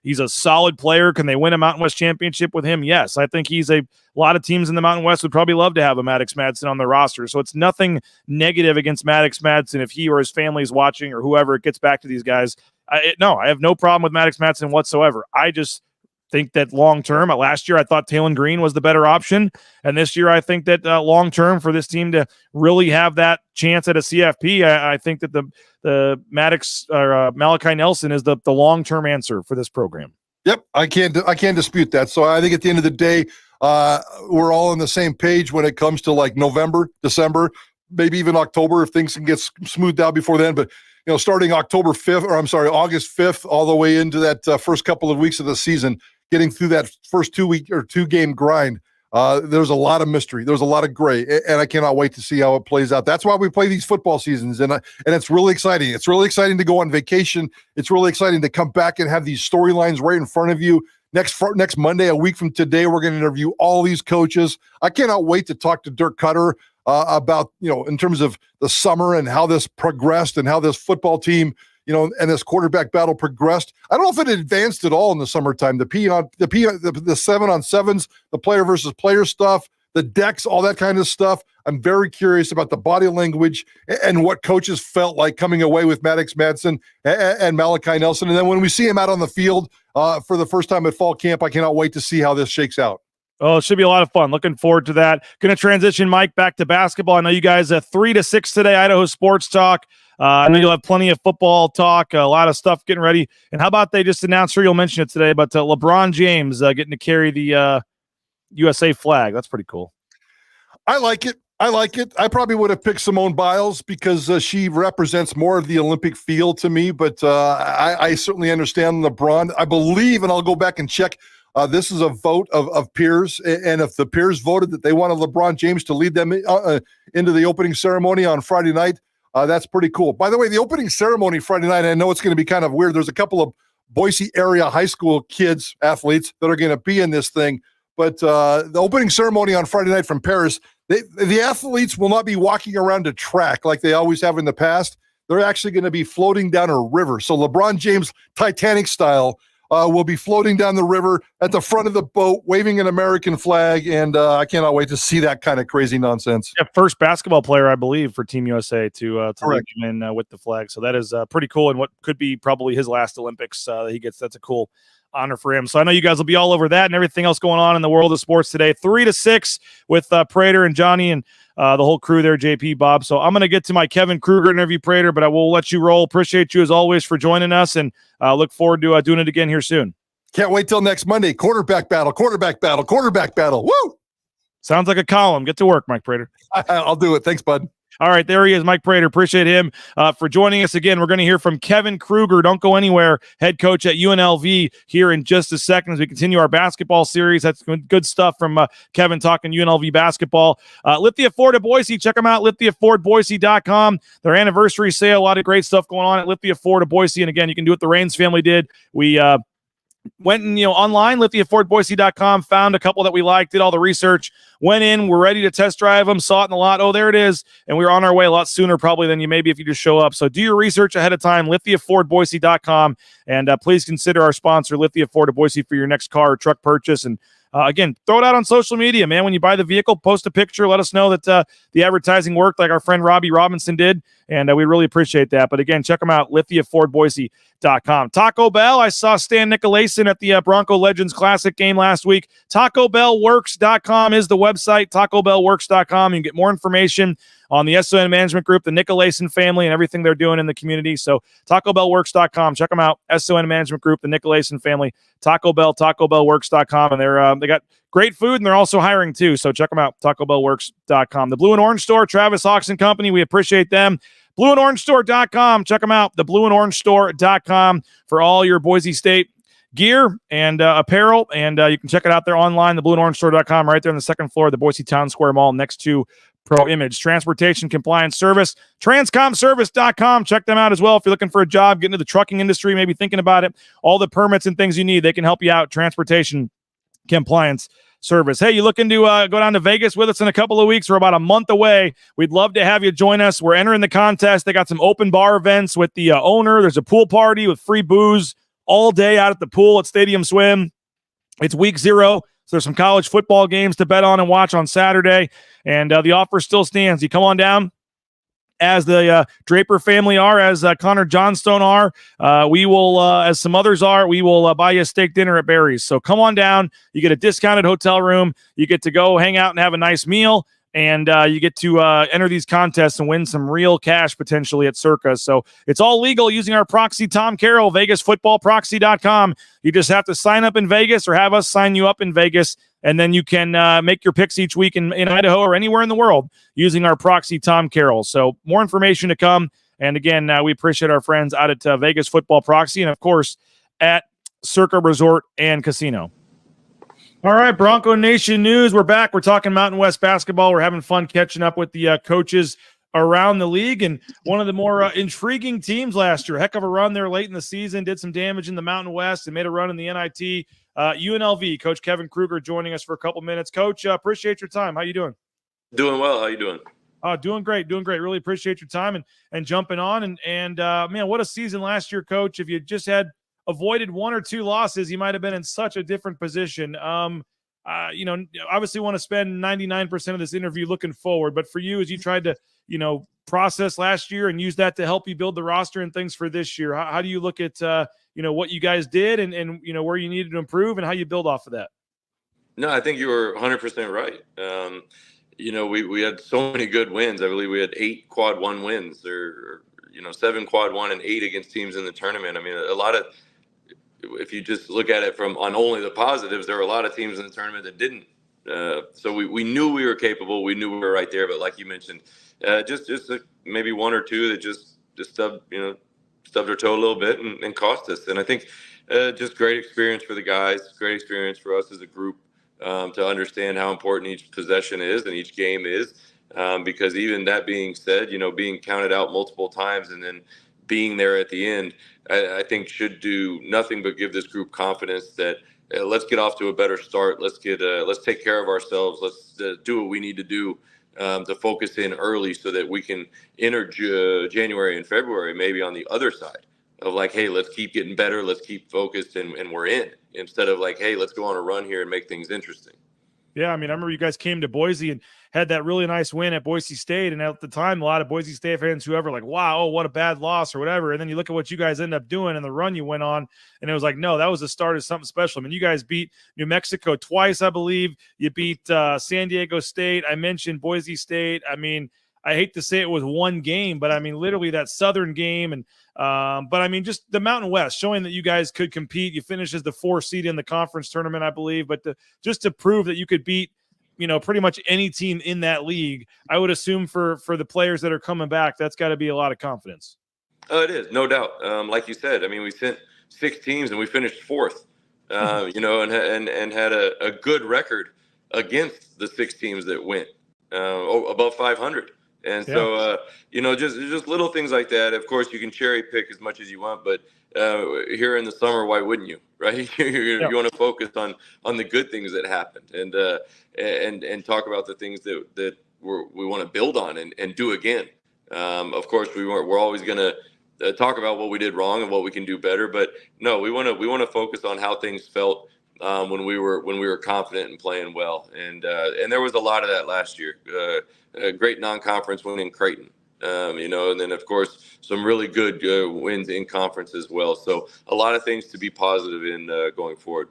He's a solid player. Can they win a Mountain West championship with him? Yes. I think a lot of teams in the Mountain West would probably love to have a Maddox Madsen on their roster. So it's nothing negative against Maddox Madsen if he or his family is watching or whoever it gets back to these guys. I have no problem with Maddox Madsen whatsoever. I just think that long-term, last year I thought Taylon Green was the better option. And this year I think that long-term for this team to really have that chance at a CFP, I think that the Maddox or Malachi Nelson is the long-term answer for this program. Yep, I can't dispute that. So I think at the end of the day, we're all on the same page when it comes to like November, December, maybe even October if things can get smoothed out before then. But starting August 5th, all the way into that first couple of weeks of the season, getting through that first 2-game grind, there's a lot of mystery. There's a lot of gray, and I cannot wait to see how it plays out. That's why we play these football seasons, and it's really exciting. It's really exciting to go on vacation. It's really exciting to come back and have these storylines right in front of you. Next Monday, a week from today, we're going to interview all these coaches. I cannot wait to talk to Dirk Cutter about, in terms of the summer and how this progressed and how this football team, and this quarterback battle progressed. I don't know if it advanced at all in the summertime. The 7-on-7s, the player versus player stuff, the decks, all that kind of stuff. I'm very curious about the body language and what coaches felt like coming away with Maddox Madsen and Malachi Nelson. And then when we see him out on the field for the first time at fall camp, I cannot wait to see how this shakes out. Oh, it should be a lot of fun. Looking forward to that. Going to transition, Mike, back to basketball. I know you guys 3 to 6 today, Idaho Sports Talk. I know you'll have plenty of football talk, a lot of stuff getting ready. And how about they just announced, sure you'll mention it today, but LeBron James getting to carry the USA flag. That's pretty cool. I like it. I probably would have picked Simone Biles because she represents more of the Olympic field to me, but I certainly understand LeBron. I believe, and I'll go back and check, this is a vote of peers, and if the peers voted that they wanted LeBron James to lead them into the opening ceremony on Friday night, that's pretty cool. By the way, the opening ceremony Friday night, I know it's going to be kind of weird. There's a couple of Boise area high school kids, athletes, that are going to be in this thing, but the opening ceremony on Friday night from Paris, the athletes will not be walking around a track like they always have in the past. They're actually going to be floating down a river. So LeBron James, Titanic style, will be floating down the river at the front of the boat, waving an American flag, and I cannot wait to see that kind of crazy nonsense. Yeah, first basketball player, I believe, for Team USA to lead him in with the flag. So that is pretty cool, and what could be probably his last Olympics that he gets. That's a cool honor for him. So I know you guys will be all over that and everything else going on in the world of sports today. 3 to 6 with Prater and Johnny and the whole crew there, JP, Bob. So I'm going to get to my Kevin Krueger interview, Prater, but I will let you roll. Appreciate you as always for joining us, and look forward to doing it again here soon. Can't wait till next Monday. Quarterback battle. Woo! Sounds like a column. Get to work, Mike Prater. I'll do it. Thanks, bud. All right, there he is, Mike Prater. Appreciate him for joining us again. We're going to hear from Kevin Krueger. Don't go anywhere. Head coach at UNLV here in just a second as we continue our basketball series. That's good stuff from Kevin talking UNLV basketball. Lithia Ford of Boise. Check them out, lithiafordboise.com. Their anniversary sale. A lot of great stuff going on at Lithia Ford of Boise. And again, you can do what the Raines family did. We went and online, lithiafordboise.com, found a couple that we liked, did all the research, went in, we're ready to test drive them, saw it in the lot, oh, there it is, and we were on our way a lot sooner probably than you maybe if you just show up. So do your research ahead of time, lithiafordboise.com, and please consider our sponsor, Lithia Ford of Boise, for your next car or truck purchase. And again, throw it out on social media, man. When you buy the vehicle, post a picture, let us know that the advertising worked like our friend Robbie Robinson did, and we really appreciate that. But again, check them out, lithiafordboise.com. Taco Bell, I saw Stan Nicolason at the Bronco Legends Classic game last week. TacoBellWorks.com is the website, TacoBellWorks.com. You can get more information on the SON Management Group, the Nicolason family, and everything they're doing in the community. So TacoBellWorks.com. Check them out, SON Management Group, the Nicolason family, Taco Bell, TacoBellWorks.com. And they got great food, and they're also hiring too. So check them out, TacoBellWorks.com. The Blue and Orange Store, Travis Hawks and Company, we appreciate them. BlueandOrangeStore.com. Check them out, the BlueandOrangeStore.com for all your Boise State gear and apparel, and you can check it out there online, the BlueandOrangeStore.com, right there on the second floor of the Boise Town Square Mall next to Pro Image. Transportation Compliance Service, TranscomService.com. Check them out as well if you're looking for a job, getting into the trucking industry, maybe thinking about it. All the permits and things you need, they can help you out. Transportation Compliance Service. Hey, you looking to go down to Vegas with us in a couple of weeks? We're about a month away. We'd love to have you join us. We're entering the contest. They got some open bar events with the owner. There's a pool party with free booze all day out at the pool at Stadium Swim. It's week 0. So there's some college football games to bet on and watch on Saturday. And the offer still stands. You come on down, as the Draper family are, as Connor Johnstone are. We will, as some others are, we will buy you a steak dinner at Barry's. So come on down. You get a discounted hotel room. You get to go hang out and have a nice meal. And you get to enter these contests and win some real cash potentially at Circa. So it's all legal using our proxy, Tom Carroll, VegasFootballProxy.com. You just have to sign up in Vegas or have us sign you up in Vegas. And then you can make your picks each week in Idaho or anywhere in the world using our proxy, Tom Carroll. So more information to come. And again, we appreciate our friends out at Vegas Football Proxy and, of course, at Circa Resort and Casino. All right, Bronco Nation news. We're back. We're talking Mountain West basketball. We're having fun catching up with the coaches around the league. And one of the more intriguing teams last year, heck of a run there late in the season, did some damage in the Mountain West and made a run in the NIT. UNLV, Coach Kevin Krueger joining us for a couple minutes. Coach, appreciate your time. How you doing? Doing well. How you doing? Doing great. Really appreciate your time and jumping on. And man, what a season last year, Coach. If you just had avoided 1 or 2 losses, you might have been in such a different position. Obviously want to spend 99% of this interview looking forward, but for you, as you tried to, process last year and use that to help you build the roster and things for this year, how do you look at, what you guys did and where you needed to improve and how you build off of that? No, I think you were 100% right. We had so many good wins. I believe we had 8 quad 1 wins, or 7 quad 1 and 8 against teams in the tournament. I mean, a lot of, if you just look at it from on only the positives, there were a lot of teams in the tournament that didn't. So we knew we were capable. We knew we were right there. But like you mentioned, just maybe 1 or 2 that just stubbed their toe a little bit and cost us. And I think just great experience for the guys, great experience for us as a group to understand how important each possession is and each game is. Because even that being said, being counted out multiple times and then being there at the end, I think should do nothing but give this group confidence that let's get off to a better start. Let's take care of ourselves. Let's do what we need to do to focus in early so that we can enter January and February maybe on the other side of like, hey, let's keep getting better. Let's keep focused and we're in, instead of like, hey, let's go on a run here and make things interesting. Yeah, I mean, I remember you guys came to Boise and had that really nice win at Boise State. And at the time, a lot of Boise State fans, whoever, like, wow, what a bad loss or whatever. And then you look at what you guys end up doing and the run you went on, and it was like, no, that was the start of something special. I mean, you guys beat New Mexico twice, I believe. You beat San Diego State. I mentioned Boise State. I mean, I hate to say it was one game, but I mean, literally that Southern game. And but I mean, just the Mountain West showing that you guys could compete. You finished as the 4th seed in the conference tournament, I believe, but just to prove that you could beat, pretty much any team in that league, I would assume for the players that are coming back, that's got to be a lot of confidence. Oh, it is, no doubt. Like you said, I mean, we sent 6 teams and we finished 4th, and had a good record against the 6 teams that went above 500. And so, just little things like that. Of course, you can cherry pick as much as you want, but here in the summer, why wouldn't you, right? You want to focus on the good things that happened and talk about the things that we want to build on and do again. Of course, we're always going to talk about what we did wrong and what we can do better. But no, we want to focus on how things felt when we were confident and playing well. And there was a lot of that last year. A great non-conference win in Creighton, and then of course some really good wins in conference as well. So a lot of things to be positive in going forward.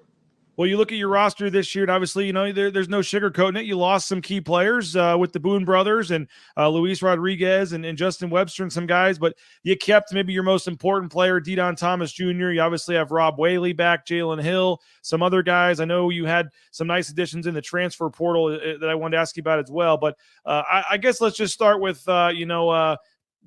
Well, you look at your roster this year, and obviously, there's no sugarcoating it. You lost some key players with the Boone brothers and Luis Rodriguez and Justin Webster and some guys, but you kept maybe your most important player, Deion Thomas Jr. You obviously have Rob Whaley back, Jalen Hill, some other guys. I know you had some nice additions in the transfer portal that I wanted to ask you about as well, but I guess let's just start with,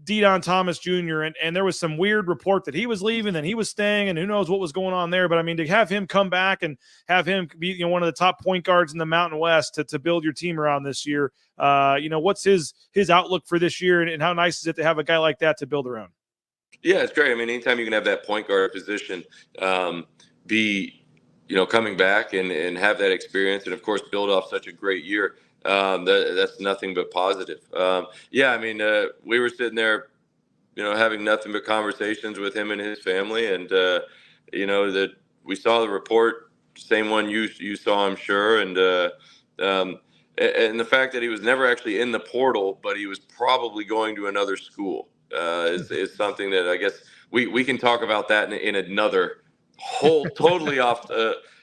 Deion Thomas Jr. And there was some weird report that he was leaving and he was staying, and who knows what was going on there. But I mean, to have him come back and have him be one of the top point guards in the Mountain West to build your team around this year, what's his outlook for this year, and how nice is it to have a guy like that to build around? Yeah, it's great. I mean, anytime you can have that point guard position be coming back and have that experience, and of course build off such a great year. That's nothing but positive. I mean, we were sitting there, having nothing but conversations with him and his family, and that we saw the report, same one you saw, I'm sure, and the fact that he was never actually in the portal, but he was probably going to another school is something that I guess we can talk about that in another whole totally off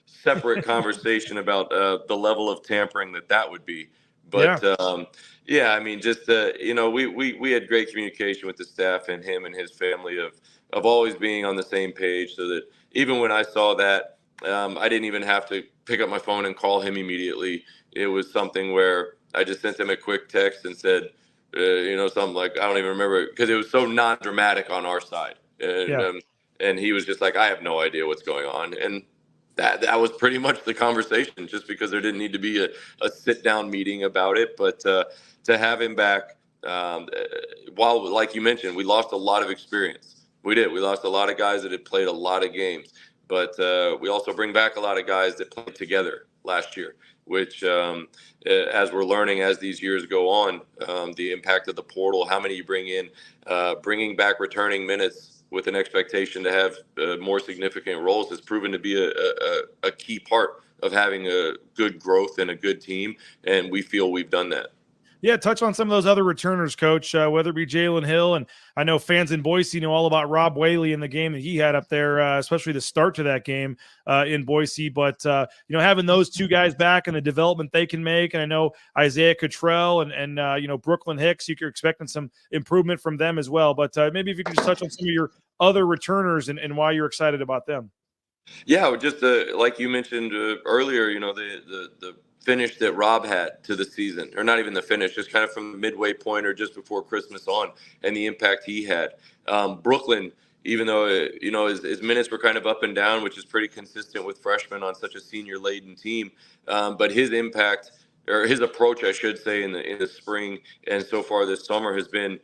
separate conversation about the level of tampering that would be. But I mean, just we had great communication with the staff and him and his family of always being on the same page, so that even when I saw that, I didn't even have to pick up my phone and call him immediately. It was something where I just sent him a quick text and said, something like, I don't even remember, because it was so non-dramatic on our side. And he was just like, I have no idea what's going on. And that was pretty much the conversation, just because there didn't need to be a sit-down meeting about it. But to have him back, while, like you mentioned, we lost a lot of experience. We did. We lost a lot of guys that had played a lot of games. But we also bring back a lot of guys that played together last year, which, as we're learning as these years go on, the impact of the portal, how many you bring in, bringing back returning minutes with an expectation to have more significant roles has proven to be a key part of having a good growth and a good team. And we feel we've done that. Yeah, touch on some of those other returners, Coach, whether it be Jalen Hill. And I know fans in Boise know all about Rob Whaley in the game that he had up there, especially the start to that game in Boise. But, having those two guys back and the development they can make. And I know Isaiah Cottrell and Brooklyn Hicks, you're expecting some improvement from them as well. But maybe if you could just touch on some of your other returners and why you're excited about them. Yeah, just like you mentioned earlier, the finish that Rob had to the season, or not even the finish, just kind of from the midway point or just before Christmas on, and the impact he had. Brooklyn, even though his minutes were kind of up and down, which is pretty consistent with freshmen on such a senior-laden team, but his impact, or his approach, I should say, in the spring and so far this summer has been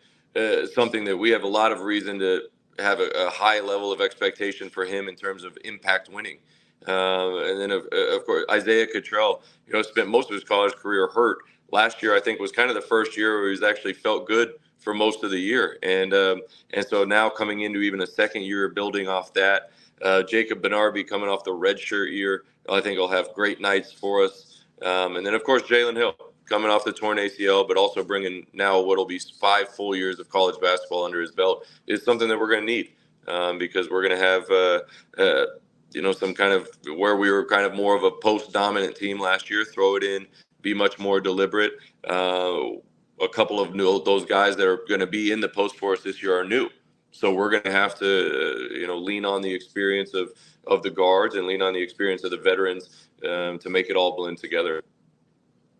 something that we have a lot of reason to have a high level of expectation for him in terms of impact winning. And then, of course, Isaiah Cottrell, spent most of his college career hurt. Last year, I think, was kind of the first year where he's actually felt good for most of the year. And so now coming into even a second year, building off that, Jacob Benarby coming off the redshirt year, I think will have great nights for us. And then, of course, Jalen Hill coming off the torn ACL, but also bringing now what will be 5 full years of college basketball under his belt is something that we're going to need because we're going to have some kind of where we were kind of more of a post-dominant team last year, throw it in, be much more deliberate. A couple of those guys that are going to be in the post for us this year are new. So we're going to have to, lean on the experience of the guards and lean on the experience of the veterans to make it all blend together.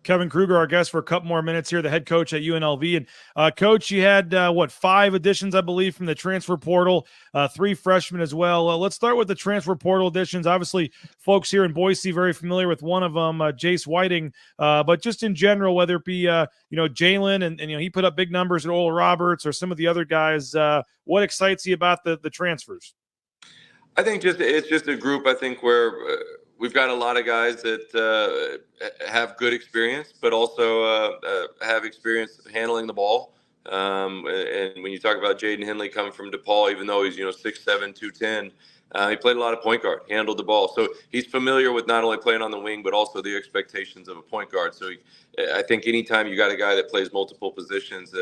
Kevin Krueger, our guest for a couple more minutes here, the head coach at UNLV. And Coach, you had 5 additions, I believe, from the transfer portal, 3 freshmen as well. Let's start with the transfer portal additions. Obviously, folks here in Boise very familiar with one of them, Jace Whiting. But just in general, whether it be Jalen and he put up big numbers at Oral Roberts or some of the other guys, what excites you about the transfers? I think it's just a group. I think where we've got a lot of guys that have good experience, but also have experience handling the ball. And when you talk about Jaden Henley coming from DePaul, even though he's 6'7", 210, he played a lot of point guard, handled the ball. So he's familiar with not only playing on the wing, but also the expectations of a point guard. So I think anytime you got a guy that plays multiple positions,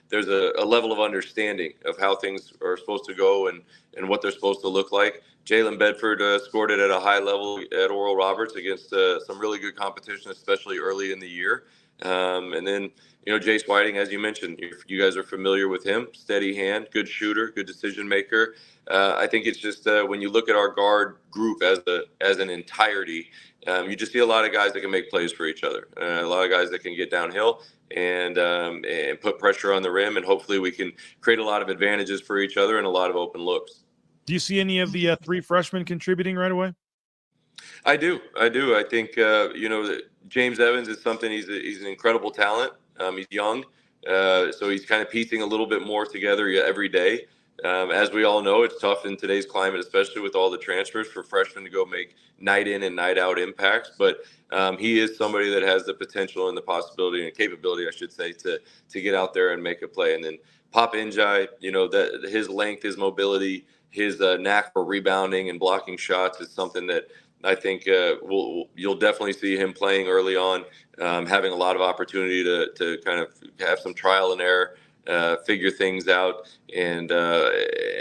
there's a level of understanding of how things are supposed to go and what they're supposed to look like. Jalen Bedford scored it at a high level at Oral Roberts against some really good competition, especially early in the year. And then, Jace Whiting, as you mentioned, you guys are familiar with him. Steady hand, good shooter, good decision maker. I think it's just when you look at our guard group as an entirety, you just see a lot of guys that can make plays for each other. A lot of guys that can get downhill and put pressure on the rim, and hopefully we can create a lot of advantages for each other and a lot of open looks. Do you see any of the 3 freshmen contributing right away? I do. I think, James Evans is something, he's an incredible talent. He's young, so he's kind of piecing a little bit more together every day. As we all know, it's tough in today's climate, especially with all the transfers, for freshmen to go make night in and night out impacts. But he is somebody that has the potential and the possibility and capability, I should say, to get out there and make a play. And then Pop Njai, that his length, his mobility, his knack for rebounding and blocking shots is something that I think you'll definitely see him playing early on, having a lot of opportunity to kind of have some trial and error, figure things out, and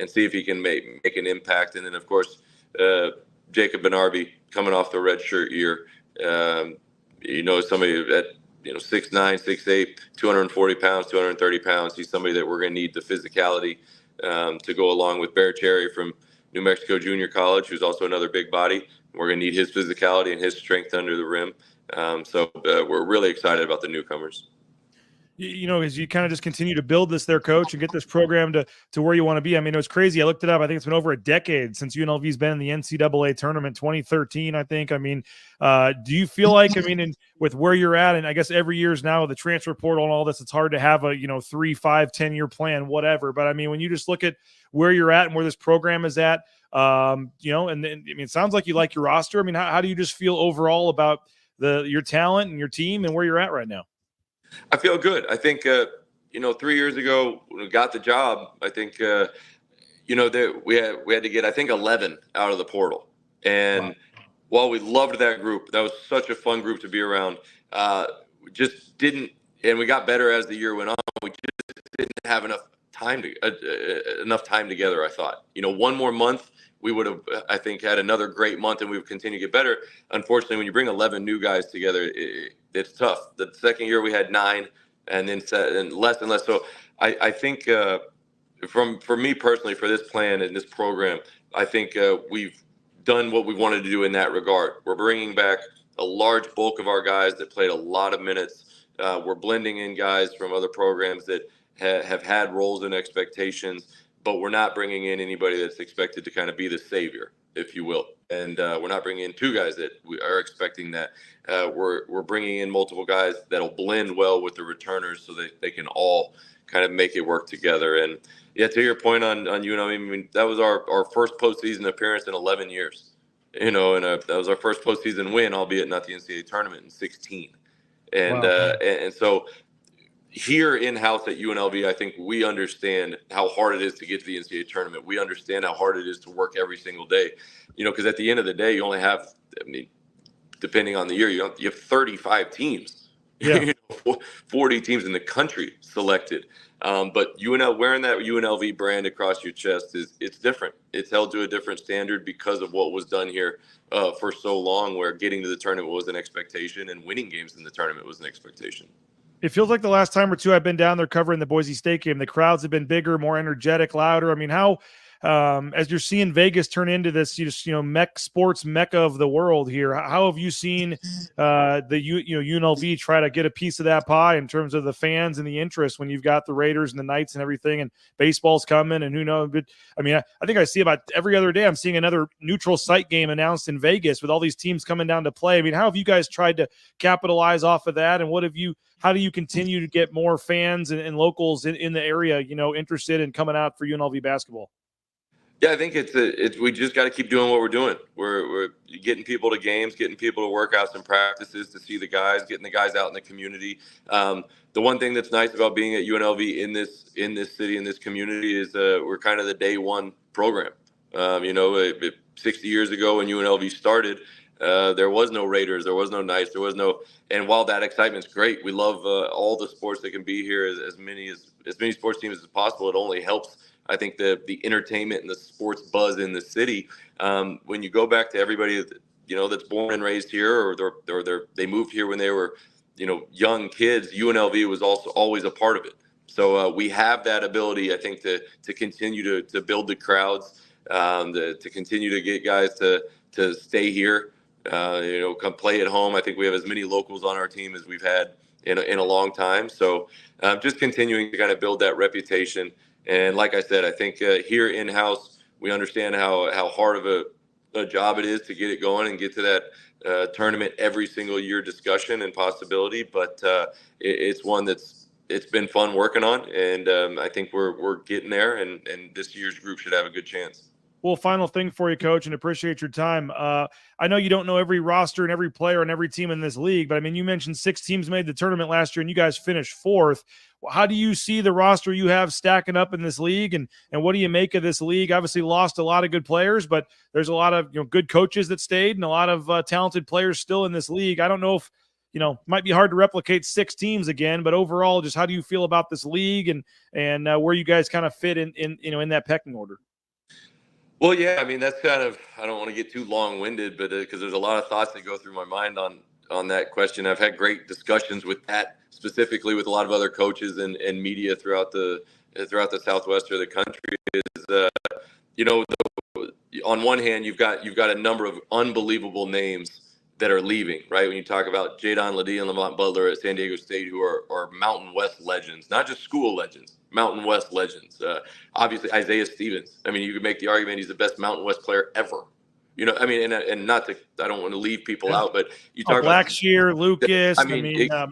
see if he can make an impact. And then, of course, Jacob Benarby coming off the redshirt year, somebody at 6'9", 6'8", 240 pounds, 230 pounds. He's somebody that we're going to need the physicality to go along with Bear Cherry from New Mexico Junior College, who's also another big body. We're going to need his physicality and his strength under the rim. So we're really excited about the newcomers. As you kind of just continue to build this there, Coach, and get this program to where you want to be. I mean, it was crazy. I looked it up. I think it's been over a decade since UNLV's been in the NCAA tournament, 2013, I think. I mean, do you feel like, with where you're at, and I guess every year's now with the transfer portal and all this, it's hard to have a, 3, 5, 10-year plan, whatever. But, when you just look at where you're at and where this program is at, it sounds like you like your roster. How do you just feel overall about your talent and your team and where you're at right now? I feel good. I think, 3 years ago when we got the job, I think, that we had to get, I think, 11 out of the portal. And while we loved that group, that was such a fun group to be around, we just didn't and we got better as the year went on. We just didn't have enough time together. I thought, one more month, we would have, I think, had another great month, and we would continue to get better. Unfortunately, when you bring 11 new guys together, it's tough. The second year we had 9, and then less and less. So I think for me personally, for this plan and this program, I think we've done what we wanted to do in that regard. We're bringing back a large bulk of our guys that played a lot of minutes. We're blending in guys from other programs that have had roles and expectations, but we're not bringing in anybody that's expected to kind of be the savior, if you will. And we're not bringing in 2 guys that we are expecting that. We're bringing in multiple guys that'll blend well with the returners so that they can all kind of make it work together. And yeah, to your point on UNLV, I mean, that was our first postseason appearance in 11 years, and that was our first postseason win, albeit not the NCAA tournament, in 16. And, wow. And so here in-house at UNLV, I think we understand how hard it is to get to the NCAA tournament. We understand how hard it is to work every single day, because at the end of the day, you only have, depending on the year, you have 35 teams, 40 teams in the country selected. But wearing that UNLV brand across your chest it's different. It's held to a different standard because of what was done here for so long, where getting to the tournament was an expectation and winning games in the tournament was an expectation. It feels like the last time or two I've been down there covering the Boise State game, the crowds have been bigger, more energetic, louder. I mean, how, as you're seeing Vegas turn into this, sports mecca of the world here, how have you seen UNLV try to get a piece of that pie in terms of the fans and the interest when you've got the Raiders and the Knights and everything, and baseball's coming, and who knows? But I mean, I think I see about every other day I'm seeing another neutral site game announced in Vegas with all these teams coming down to play. I mean, how have you guys tried to capitalize off of that, and how do you continue to get more fans and locals in the area, interested in coming out for UNLV basketball? Yeah, I think we just got to keep doing what we're doing. We're getting people to games, getting people to workouts and practices to see the guys, getting the guys out in the community. The one thing that's nice about being at UNLV in this city, in this community, is we're kind of the day one program. 60 years ago when UNLV started, there was no Raiders, there was no Knights, and while that excitement's great, we love all the sports that can be here, as many sports teams as possible. It only helps, I think, the entertainment and the sports buzz in the city. When you go back to everybody that's born and raised here, or they moved here when they were young kids, UNLV was also always a part of it. So we have that ability, I think, to continue to build the crowds, to continue to get guys to stay here. Come play at home. I think we have as many locals on our team as we've had in a long time. So just continuing to kind of build that reputation. And like I said, I think here in-house, we understand how hard of a job it is to get it going and get to that tournament every single year discussion and possibility. But it's one it's been fun working on. And I think we're getting there, and this year's group should have a good chance. Well, final thing for you, Coach, and appreciate your time. I know you don't know every roster and every player and every team in this league, but I mean, you mentioned 6 teams made the tournament last year and you guys finished 4th. How do you see the roster you have stacking up in this league, and what do you make of this league? Obviously lost a lot of good players, but there's a lot of good coaches that stayed and a lot of talented players still in this league. I don't know if it might be hard to replicate 6 teams again, but overall, just how do you feel about this league and where you guys kind of fit in that pecking order? Well, yeah, I mean, that's kind of, I don't want to get too long-winded, but because there's a lot of thoughts that go through my mind on that question. I've had great discussions with that, specifically with a lot of other coaches and media throughout the Southwest or the country. On one hand, you've got a number of unbelievable names that are leaving, right? When you talk about Jadon Ledee and Lamont Butler at San Diego State, who are Mountain West legends, not just school legends, Mountain West legends. Obviously, Isaiah Stevens. I mean, you could make the argument he's the best Mountain West player ever. I mean, and not to, I don't want to leave people out, but you talk about Blackshear, Lucas,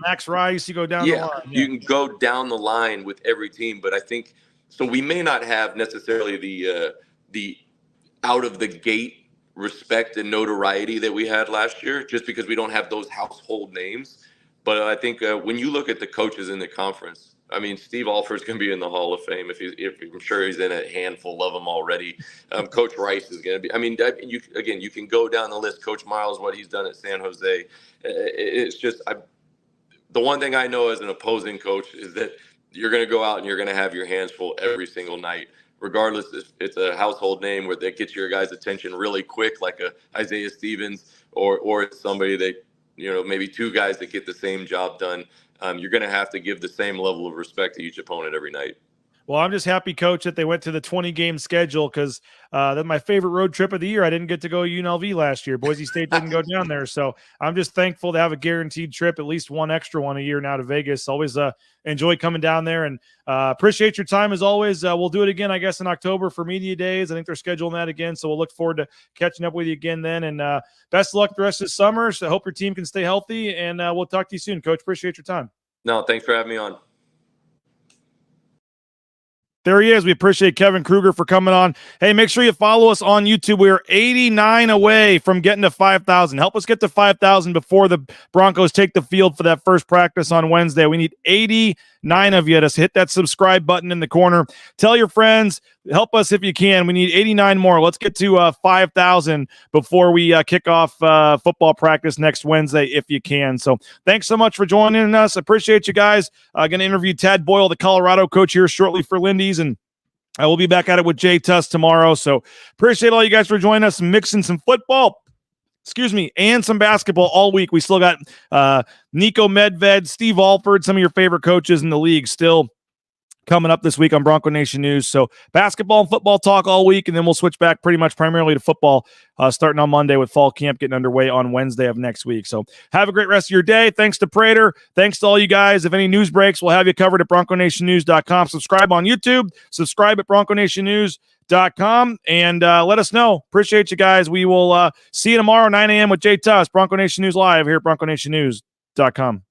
Max Rice, you go down the line. You can go down the line with every team, but I think, so we may not have necessarily the out of the gate respect and notoriety that we had last year, just because we don't have those household names. But I think when you look at the coaches in the conference, I mean, Steve Alford's going to be in the Hall of Fame. If I'm sure he's in a handful of them already. Coach Rice is going to be. I mean, you can go down the list. Coach Miles, what he's done at San Jose. It's just the one thing I know as an opposing coach is that you're going to go out and you're going to have your hands full every single night, regardless if it's a household name where that gets your guys' attention really quick, like a Isaiah Stevens, or it's somebody that, maybe two guys that get the same job done. You're going to have to give the same level of respect to each opponent every night. Well, I'm just happy, Coach, that they went to the 20-game schedule because that's my favorite road trip of the year. I didn't get to go UNLV last year. Boise State didn't go down there. So I'm just thankful to have a guaranteed trip, at least one extra one a year now to Vegas. Always enjoy coming down there, and appreciate your time as always. We'll do it again, I guess, in October for Media Days. I think they're scheduling that again, so we'll look forward to catching up with you again then. And best of luck the rest of the summer. So I hope your team can stay healthy, and we'll talk to you soon, Coach. Appreciate your time. No, thanks for having me on. There he is. We appreciate Kevin Krueger for coming on. Hey, make sure you follow us on YouTube. We are 89 away from getting to 5,000. Help us get to 5,000 before the Broncos take the field for that first practice on Wednesday. We need 89 of you to hit that subscribe button in the corner. Tell your friends. Help us if you can. We need 89 more. Let's get to 5,000 before we kick off football practice next Wednesday if you can. So thanks so much for joining us. Appreciate you guys. Going to interview Tad Boyle, the Colorado coach, here shortly for Lindy's, and I will be back at it with Jay Tuss tomorrow. So appreciate all you guys for joining us, mixing some football, and some basketball all week. We still got Nico Medved, Steve Alford, some of your favorite coaches in the league still coming up this week on Bronco Nation News. So basketball and football talk all week, and then we'll switch back pretty much primarily to football starting on Monday with fall camp getting underway on Wednesday of next week. So have a great rest of your day. Thanks to Prater. Thanks to all you guys. If any news breaks, we'll have you covered at bronconationnews.com. Subscribe on YouTube. Subscribe at bronconationnews.com, and let us know. Appreciate you guys. We will see you tomorrow, 9 a.m. with Jay Tuss, Bronco Nation News Live here at bronconationnews.com.